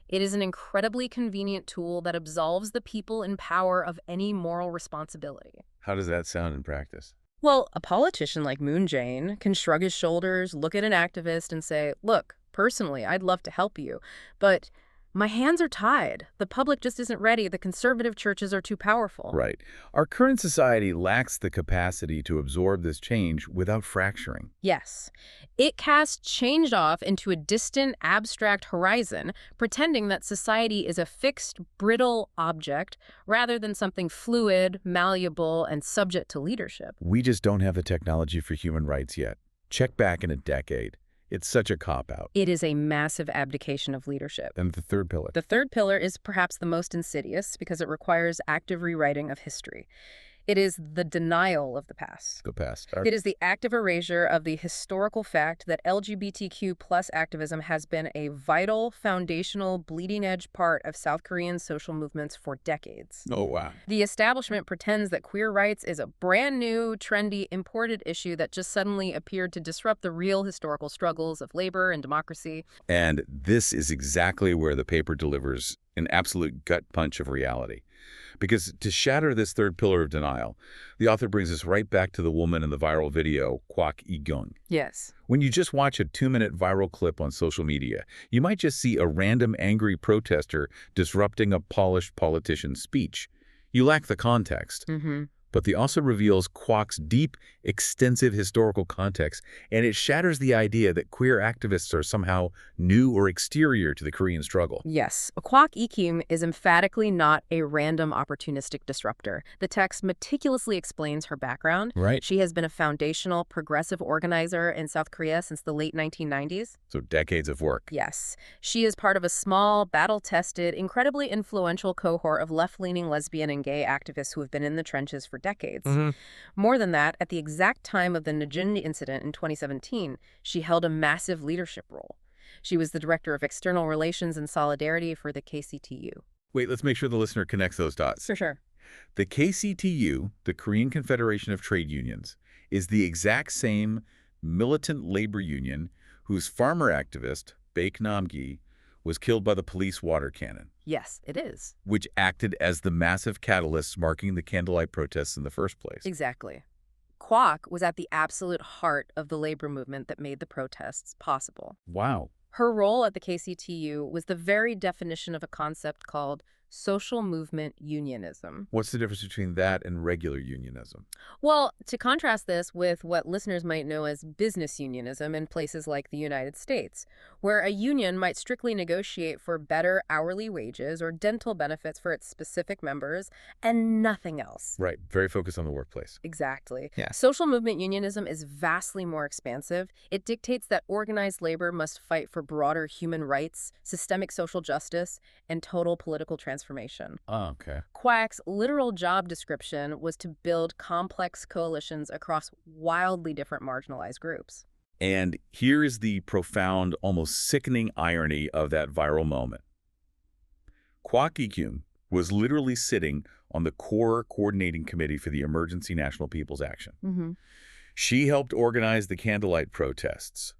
It is an incredibly convenient tool that absolves the people in power of any moral responsibility. How does that sound in practice? Well, a politician like Moon Jae-in can shrug his shoulders, look at an activist and say, look, personally, I'd love to help you, but my hands are tied. The public just isn't ready. The conservative churches are too powerful. Right. Our current society lacks the capacity to absorb this change without fracturing. Yes. It casts change off into a distant, abstract horizon, pretending that society is a fixed, brittle object rather than something fluid, malleable, and subject to leadership. We just don't have the technology for human rights yet. Check back in a decade. It's such a cop-out. It is a massive abdication of leadership. And the third pillar? The third pillar is perhaps the most insidious because it requires active rewriting of history. It is the denial of the past. The past. It is the active erasure of the historical fact that LGBTQ plus activism has been a vital, foundational, bleeding-edge part of South Korean social movements for decades. Oh, wow. The establishment pretends that queer rights is a brand new, trendy, imported issue that just suddenly appeared to disrupt the real historical struggles of labor and democracy. And this is exactly where the paper delivers an absolute gut punch of reality. Because to shatter this third pillar of denial, the author brings us right back to the woman in the viral video, Kwak-e-gung. Yes. When you just watch a 2-minute viral clip on social media, you might just see a random angry protester disrupting a polished politician's speech. You lack the context. But the author reveals Kwak's deep, extensive historical context, and it shatters the idea that queer activists are somehow new or exterior to the Korean struggle. Yes, Kwak-e-gung is emphatically not a random opportunistic disruptor. The text meticulously explains her background. Right. She has been a foundational progressive organizer in South Korea since the late 1990s. So decades of work. Yes. She is part of a small, battle-tested, incredibly influential cohort of left-leaning lesbian and gay activists who have been in the trenches for decades. More than that, at the exact time of the Najunge incident in 2017, she held a massive leadership role. She was the director of external relations and solidarity for the KCTU. Wait, let's make sure the listener connects those dots. For sure. The KCTU, the Korean Confederation of Trade Unions, is the exact same militant labor union whose farmer activist, Baek Nam-gi, was killed by the police water cannon. Yes, it is. Which acted as the massive catalyst marking the Candlelight Protests in the first place. Exactly. Kwak was at the absolute heart of the labor movement that made the protests possible. Wow. Her role at the KCTU was the very definition of a concept called social movement unionism. What's the difference between that and regular unionism? Well, to contrast this with what listeners might know as business unionism in places like the United States, where a union might strictly negotiate for better hourly wages or dental benefits for its specific members and nothing else. Right. Very focused on the workplace. Exactly. Yeah. Social movement unionism is vastly more expansive. It dictates that organized labor must fight for broader human rights, systemic social justice, and total political transformation. Oh, okay. Kwak's literal job description was to build complex coalitions across wildly different marginalized groups. And here is the profound, almost sickening irony of that viral moment. Kwak-e-gung was literally sitting on the core coordinating committee for the Emergency National People's Action. She helped organize the Candlelight Protests.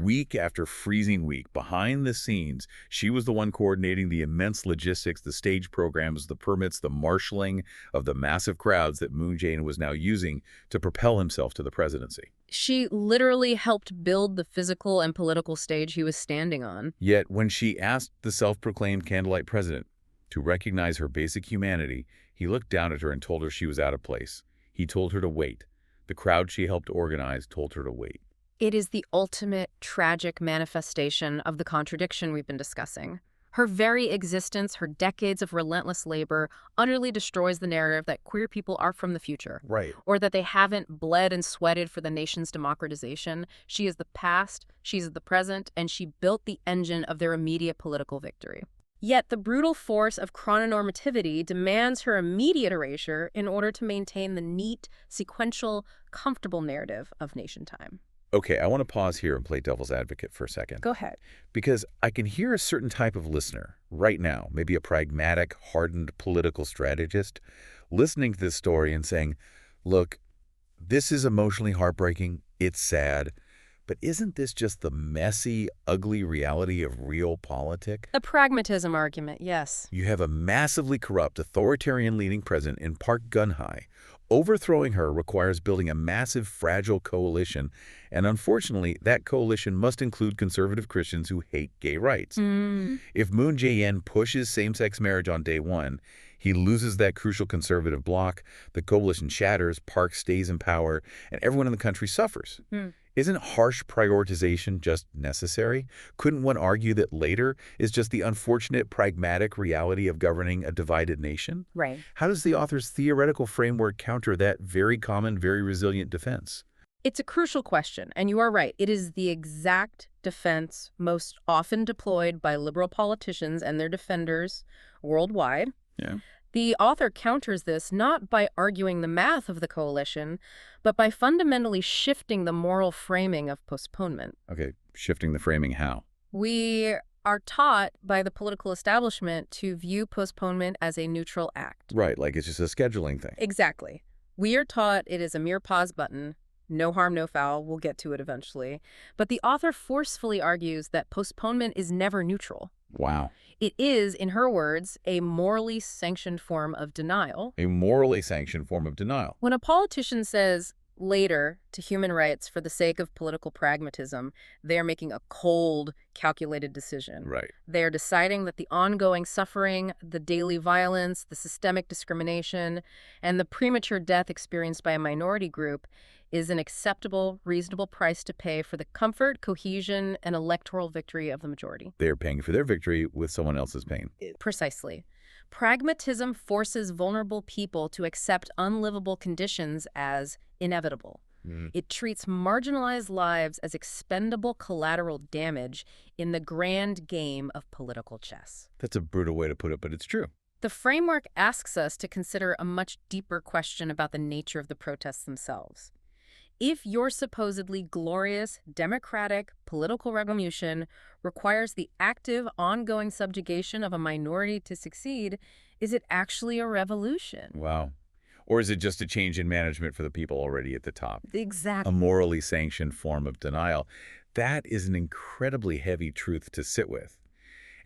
Week after freezing week, behind the scenes, she was the one coordinating the immense logistics, the stage programs, the permits, the marshaling of the massive crowds that Moon Jae-in was now using to propel himself to the presidency. She literally helped build the physical and political stage he was standing on. Yet when she asked the self-proclaimed Candlelight president to recognize her basic humanity, he looked down at her and told her she was out of place. He told her to wait. The crowd she helped organize told her to wait. It is the ultimate tragic manifestation of the contradiction we've been discussing. Her very existence, her decades of relentless labor, utterly destroys the narrative that queer people are from the future. Right. Or that they haven't bled and sweated for the nation's democratization. She is the past, she's the present, and she built the engine of their immediate political victory. Yet the brutal force of chrononormativity demands her immediate erasure in order to maintain the neat, sequential, comfortable narrative of nation time. Okay, I want to pause here and play devil's advocate for a second. Go ahead. Because I can hear a certain type of listener right now, maybe a pragmatic, hardened political strategist, listening to this story and saying, look, this is emotionally heartbreaking, it's sad, but isn't this just the messy, ugly reality of real politics? A pragmatism argument, yes. You have a massively corrupt, authoritarian-leaning president in Park Geun-hye. Overthrowing her requires building a massive, fragile coalition, and unfortunately, that coalition must include conservative Christians who hate gay rights. If Moon Jae-in pushes same-sex marriage on day one, he loses that crucial conservative bloc, the coalition shatters, Park stays in power, and everyone in the country suffers. Isn't harsh prioritization just necessary? Couldn't one argue that later is just the unfortunate pragmatic reality of governing a divided nation? Right. How does the author's theoretical framework counter that very common, very resilient defense? It's a crucial question, and you are right. It is the exact defense most often deployed by liberal politicians and their defenders worldwide. Yeah. The author counters this not by arguing the math of the coalition, but by fundamentally shifting the moral framing of postponement. Okay, shifting the framing how? We are taught by the political establishment to view postponement as a neutral act. Right, like it's just a scheduling thing. Exactly. We are taught it is a mere pause button. No harm, no foul. We'll get to it eventually. But the author forcefully argues that postponement is never neutral. Wow. It is, in her words, a morally sanctioned form of denial. A morally sanctioned form of denial. When a politician says later to human rights for the sake of political pragmatism, they're making a cold, calculated decision. Right. They're deciding that the ongoing suffering, the daily violence, the systemic discrimination, and the premature death experienced by a minority group is an acceptable, reasonable price to pay for the comfort, cohesion, and electoral victory of the majority. They're paying for their victory with someone else's pain. Precisely. Pragmatism forces vulnerable people to accept unlivable conditions as inevitable. It treats marginalized lives as expendable collateral damage in the grand game of political chess. That's a brutal way to put it, but it's true. The framework asks us to consider a much deeper question about the nature of the protests themselves. If your supposedly glorious, democratic, political revolution requires the active, ongoing subjugation of a minority to succeed, is it actually a revolution? Wow. Or is it just a change in management for the people already at the top? Exactly. A morally sanctioned form of denial. That is an incredibly heavy truth to sit with.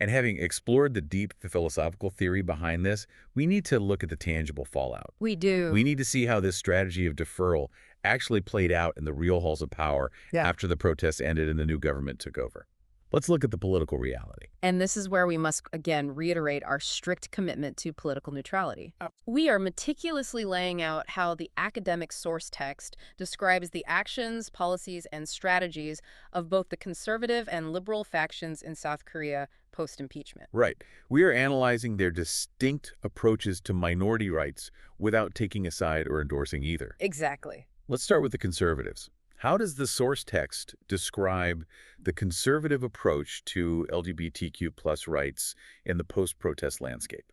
And having explored the deep philosophical theory behind this, we need to look at the tangible fallout. We do. We need to see how this strategy of deferral actually played out in the real halls of power after the protests ended and the new government took over. Let's look at the political reality. And this is where we must, again, reiterate our strict commitment to political neutrality. We are meticulously laying out how the academic source text describes the actions, policies, and strategies of both the conservative and liberal factions in South Korea post-impeachment. Right. We are analyzing their distinct approaches to minority rights without taking a side or endorsing either. Exactly. Let's start with the conservatives. How does the source text describe the conservative approach to LGBTQ+ rights in the post-protest landscape?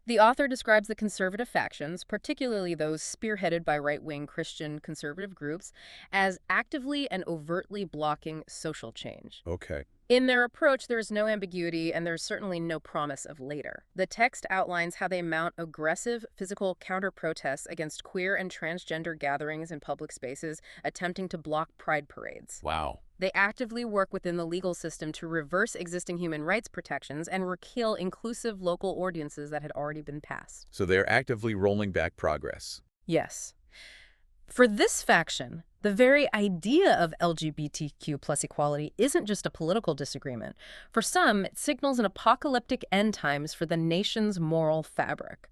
The author describes the conservative factions, particularly those spearheaded by right-wing Christian conservative groups, as actively and overtly blocking social change. Okay. In their approach, there is no ambiguity, and there's certainly no promise of later. The text outlines how they mount aggressive physical counter-protests against queer and transgender gatherings in public spaces, attempting to block pride parades. Wow. They actively work within the legal system to reverse existing human rights protections and repeal inclusive local ordinances that had already been passed. So they're actively rolling back progress. Yes. For this faction, the very idea of LGBTQ+ equality isn't just a political disagreement. For some, it signals an apocalyptic end times for the nation's moral fabric.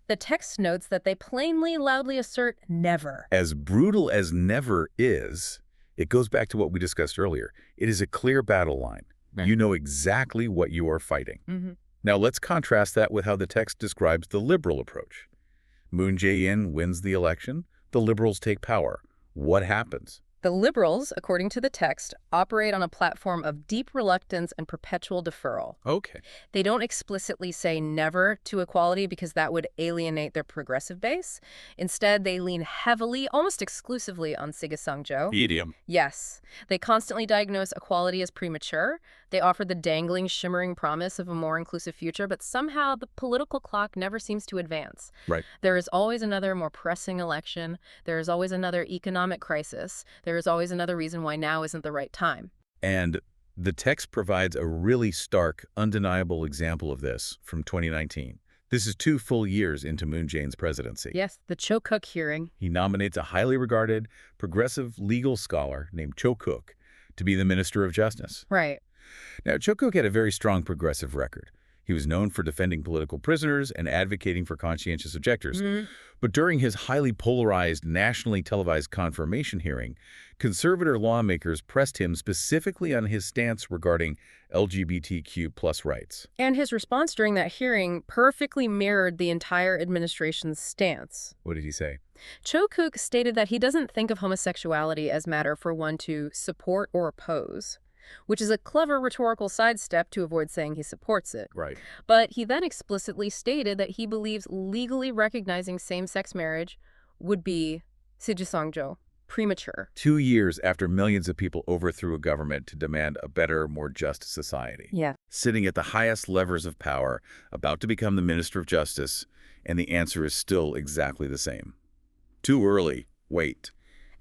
The text notes that they plainly, loudly assert never. As brutal as never is, it goes back to what we discussed earlier. It is a clear battle line. Right. You know exactly what you are fighting. Now let's contrast that with how the text describes the liberal approach. Moon Jae-in wins the election. The liberals take power. What happens? The liberals, according to the text, operate on a platform of deep reluctance and perpetual deferral. Okay. They don't explicitly say never to equality because that would alienate their progressive base. Instead, they lean heavily, almost exclusively, on Sigisangjo. Idiom. Yes. They constantly diagnose equality as premature. They offer the dangling, shimmering promise of a more inclusive future, but somehow the political clock never seems to advance. Right. There is always another more pressing election. There is always another economic crisis. There is always another reason why now isn't the right time. And the text provides a really stark, undeniable example of this from 2019. This is 2 full years into Moon Jae-in's presidency. Yes, the Cho Kuk hearing. He nominates a highly regarded, progressive legal scholar named Cho Kuk to be the Minister of Justice. Right. Now, Cho Kuk had a very strong progressive record. He was known for defending political prisoners and advocating for conscientious objectors. But during his highly polarized, nationally televised confirmation hearing, conservative lawmakers pressed him specifically on his stance regarding LGBTQ+ rights. And his response during that hearing perfectly mirrored the entire administration's stance. What did he say? Cho Kook stated that he doesn't think of homosexuality as matter for one to support or oppose, which is a clever rhetorical sidestep to avoid saying he supports it. Right. But he then explicitly stated that he believes legally recognizing same-sex marriage would be, Sigisangjo, premature. 2 years after millions of people overthrew a government to demand a better, more just society. Yeah. Sitting at the highest levers of power, about to become the Minister of Justice, and the answer is still exactly the same. Too early. Wait.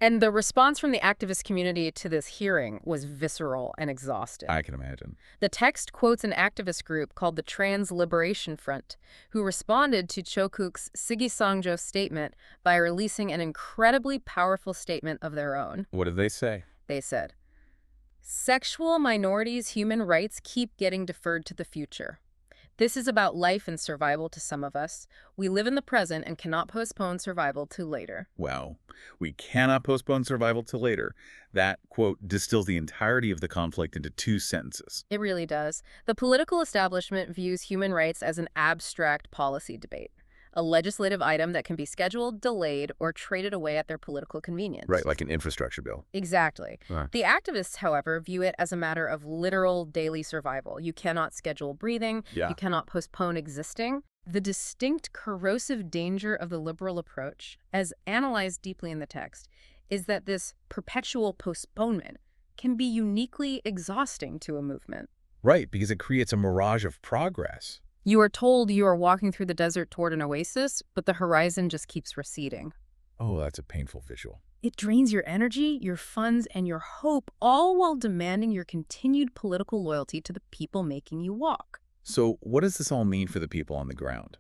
And the response from the activist community to this hearing was visceral and exhausted. I can imagine. The text quotes an activist group called the Trans Liberation Front, who responded to Cho Kook's Sigisangjo statement by releasing an incredibly powerful statement of their own. What did they say? They said, "Sexual minorities' human rights keep getting deferred to the future. This is about life and survival to some of us. We live in the present and cannot postpone survival to later." Wow. We cannot postpone survival to later. That, quote, distills the entirety of the conflict into 2 sentences. It really does. The political establishment views human rights as an abstract policy debate, a legislative item that can be scheduled, delayed, or traded away at their political convenience. Right, like an infrastructure bill. Exactly. Right. The activists, however, view it as a matter of literal daily survival. You cannot schedule breathing. Yeah. You cannot postpone existing. The distinct corrosive danger of the liberal approach, as analyzed deeply in the text, is that this perpetual postponement can be uniquely exhausting to a movement. Right, because it creates a mirage of progress. You are told you are walking through the desert toward an oasis, but the horizon just keeps receding. Oh, that's a painful visual. It drains your energy, your funds, and your hope, all while demanding your continued political loyalty to the people making you walk. So what does this all mean for the people on the ground?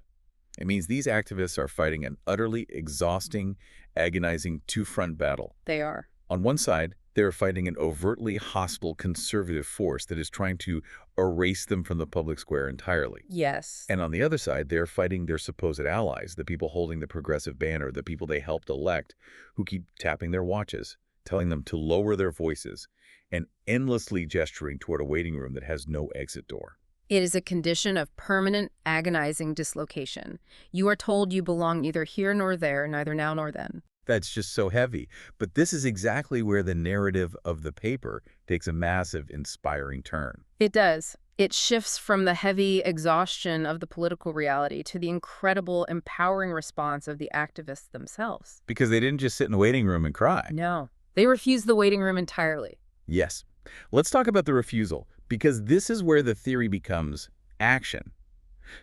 It means these activists are fighting an utterly exhausting, agonizing 2-front battle. They are. On one side, they're fighting an overtly hostile conservative force that is trying to erase them from the public square entirely. Yes. And on the other side, they're fighting their supposed allies, the people holding the progressive banner, the people they helped elect, who keep tapping their watches, telling them to lower their voices, and endlessly gesturing toward a waiting room that has no exit door. It is a condition of permanent, agonizing dislocation. You are told you belong neither here nor there, neither now nor then. That's just so heavy. But this is exactly where the narrative of the paper takes a massive, inspiring turn. It does. It shifts from the heavy exhaustion of the political reality to the incredible, empowering response of the activists themselves. Because they didn't just sit in the waiting room and cry. No. They refused the waiting room entirely. Yes. Let's talk about the refusal, because this is where the theory becomes action.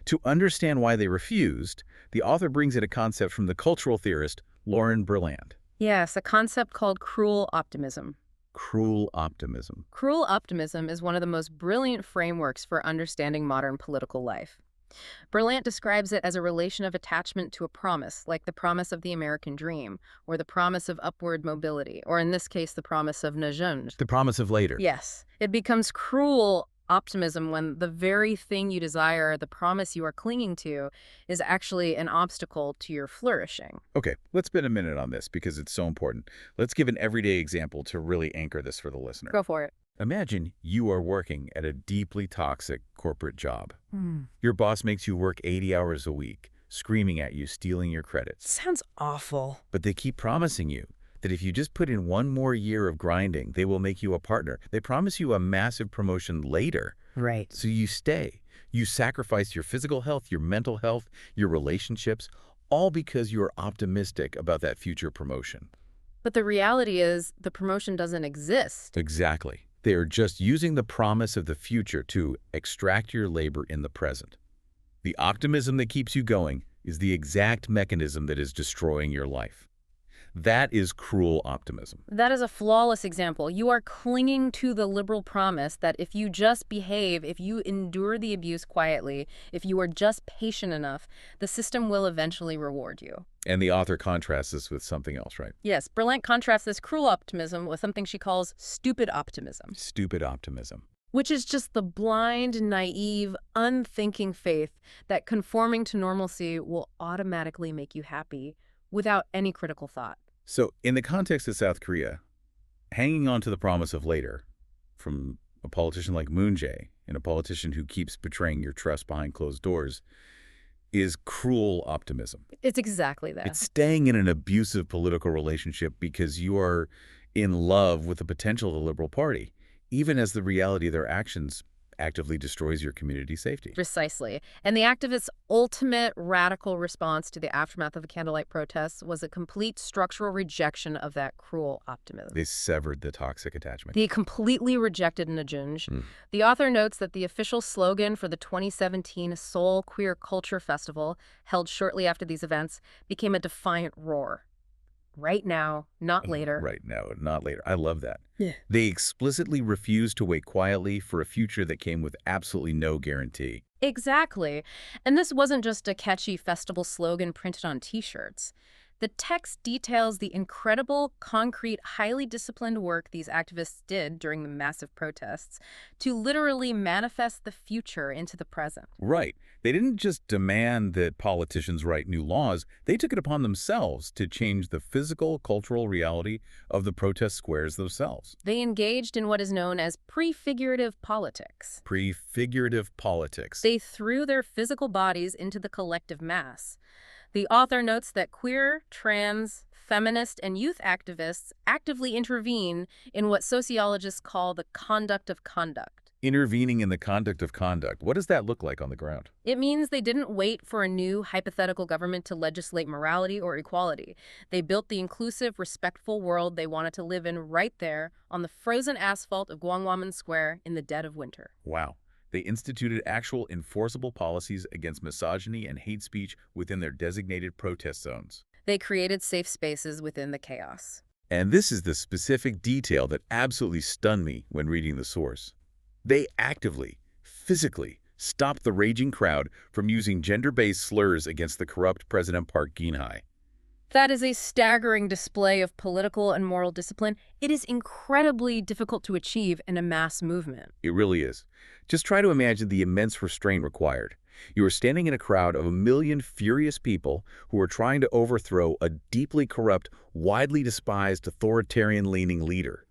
To understand why they refused, the author brings in a concept from the cultural theorist Lauren Berland. Yes, a concept called cruel optimism. Cruel optimism. Cruel optimism is one of the most brilliant frameworks for understanding modern political life. Berlant describes it as a relation of attachment to a promise, like the promise of the American dream, or the promise of upward mobility, or in this case, the promise of najunge. The promise of later. Yes. It becomes cruel optimism when the very thing you desire, the promise you are clinging to, is actually an obstacle to your flourishing. Okay, let's spend a minute on this because it's so important. Let's give an everyday example to really anchor this for the listener. Go for it. Imagine you are working at a deeply toxic corporate job. Your boss makes you work 80 hours a week, screaming at you, stealing your credits. Sounds awful. But they keep promising you that if you just put in 1 more year of grinding, they will make you a partner. They promise you a massive promotion later. Right. So you stay. You sacrifice your physical health, your mental health, your relationships, all because you're optimistic about that future promotion. But the reality is the promotion doesn't exist. Exactly. They are just using the promise of the future to extract your labor in the present. The optimism that keeps you going is the exact mechanism that is destroying your life. That is cruel optimism. That is a flawless example. You are clinging to the liberal promise that if you just behave, if you endure the abuse quietly, if you are just patient enough, the system will eventually reward you. And the author contrasts this with something else, right? Yes, Berlant contrasts this cruel optimism with something she calls stupid optimism. Stupid optimism. Which is just the blind, naive, unthinking faith that conforming to normalcy will automatically make you happy without any critical thought. So in the context of South Korea, hanging on to the promise of later from a politician like Moon Jae and a politician who keeps betraying your trust behind closed doors is cruel optimism. It's exactly that. It's staying in an abusive political relationship because you are in love with the potential of the Liberal Party, even as the reality of their actions actively destroys your community's safety. Precisely. And the activists' ultimate radical response to the aftermath of the Candlelight Protests was a complete structural rejection of that cruel optimism. They severed the toxic attachment. They completely rejected najunge. The author notes that the official slogan for the 2017 Seoul Queer Culture Festival, held shortly after these events, became a defiant roar. Right now, not later. Right now, not later. I love that. Yeah. They explicitly refused to wait quietly for a future that came with absolutely no guarantee. Exactly. And this wasn't just a catchy festival slogan printed on T-shirts. The text details the incredible, concrete, highly disciplined work these activists did during the massive protests to literally manifest the future into the present. Right. They didn't just demand that politicians write new laws. They took it upon themselves to change the physical, cultural reality of the protest squares themselves. They engaged in what is known as prefigurative politics. Prefigurative politics. They threw their physical bodies into the collective mass. The author notes that queer, trans, feminist, and youth activists actively intervene in what sociologists call the conduct of conduct. Intervening in the conduct of conduct. What does that look like on the ground? It means they didn't wait for a new hypothetical government to legislate morality or equality. They built the inclusive, respectful world they wanted to live in right there on the frozen asphalt of Gwanghwamun Square in the dead of winter. Wow. They instituted actual enforceable policies against misogyny and hate speech within their designated protest zones. They created safe spaces within the chaos. And this is the specific detail that absolutely stunned me when reading the source. They actively, physically, stopped the raging crowd from using gender-based slurs against the corrupt President Park Geun-hye. That is a staggering display of political and moral discipline. It is incredibly difficult to achieve in a mass movement. It really is. Just try to imagine the immense restraint required. You are standing in a crowd of 1 million furious people who are trying to overthrow a deeply corrupt, widely despised, authoritarian-leaning leader.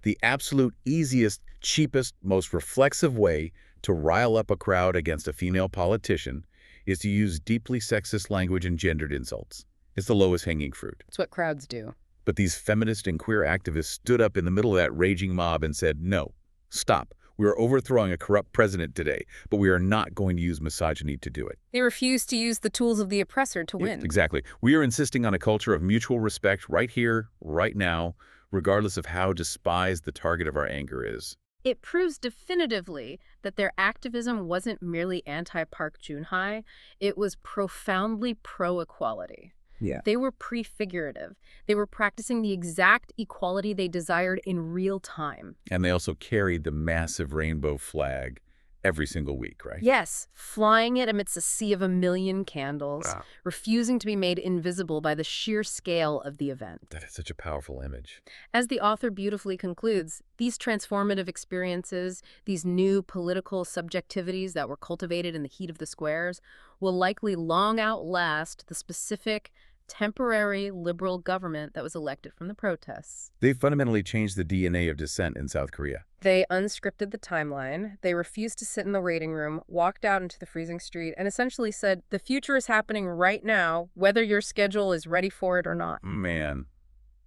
The absolute easiest, cheapest, most reflexive way to rile up a crowd against a female politician is to use deeply sexist language and gendered insults. It's the lowest hanging fruit. It's what crowds do. But these feminist and queer activists stood up in the middle of that raging mob and said, no, stop. We are overthrowing a corrupt president today, but we are not going to use misogyny to do it. They refuse to use the tools of the oppressor to win. Exactly. We are insisting on a culture of mutual respect right here, right now, regardless of how despised the target of our anger is. It proves definitively that their activism wasn't merely anti-Park Geun-hye, it was profoundly pro-equality. Yeah. They were prefigurative. They were practicing the exact equality they desired in real time. And they also carried the massive rainbow flag every single week, right? Yes, flying it amidst a sea of 1 million candles, Wow. refusing to be made invisible by the sheer scale of the event. That is such a powerful image. As the author beautifully concludes, these transformative experiences, these new political subjectivities that were cultivated in the heat of the squares, will likely long outlast the specific, temporary liberal government that was elected from the protests. They fundamentally changed the DNA of dissent in South Korea. They unscripted the timeline, they refused to sit in the waiting room, walked out into the freezing street, and essentially said, the future is happening right now, whether your schedule is ready for it or not. Man,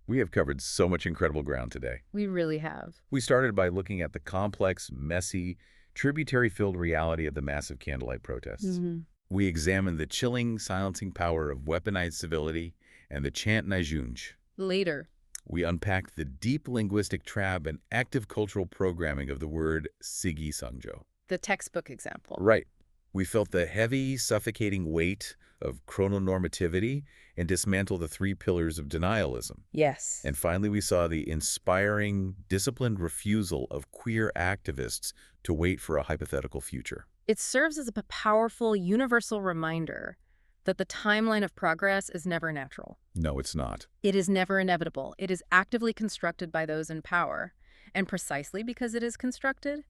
we have covered so much incredible ground today. We really have. We started by looking at the complex, messy, tributary-filled reality of the massive Candlelight protests. We examined the chilling, silencing power of weaponized civility and the chant najunge. Later, We unpacked the deep linguistic trap and active cultural programming of the word Sigisangjo. the textbook example. Right. We felt the heavy, suffocating weight of chrononormativity and dismantled the 3 pillars of denialism. Yes. And finally, we saw the inspiring, disciplined refusal of queer activists to wait for a hypothetical future. It serves as a powerful, universal reminder that the timeline of progress is never natural. No, it's not. It is never inevitable. It is actively constructed by those in power. And precisely because it is constructed,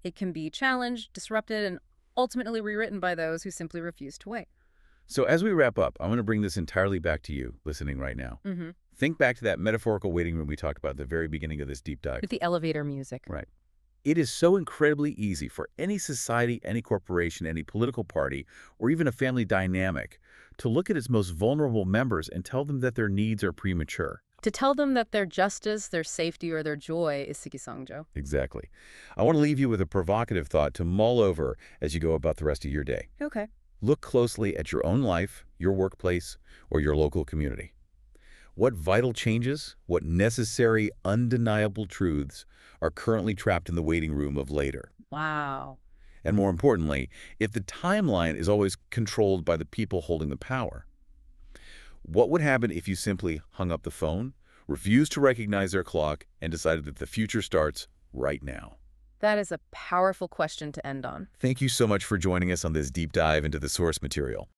it can be challenged, disrupted, and ultimately rewritten by those who simply refuse to wait. So as we wrap up, I want to bring this entirely back to you, listening right now. Think back to that metaphorical waiting room we talked about at the very beginning of this deep dive. With the elevator music. Right. It is so incredibly easy for any society, any corporation, any political party, or even a family dynamic to look at its most vulnerable members and tell them that their needs are premature. To tell them that their justice, their safety, or their joy is Sigisangjo. Exactly. I want to leave you with a provocative thought to mull over as you go about the rest of your day. Okay. Look closely at your own life, your workplace, or your local community. What vital changes, what necessary, undeniable truths are currently trapped in the waiting room of later? Wow. And more importantly, if the timeline is always controlled by the people holding the power, what would happen if you simply hung up the phone, refused to recognize their clock, and decided that the future starts right now? That is a powerful question to end on. Thank you so much for joining us on this deep dive into the source material.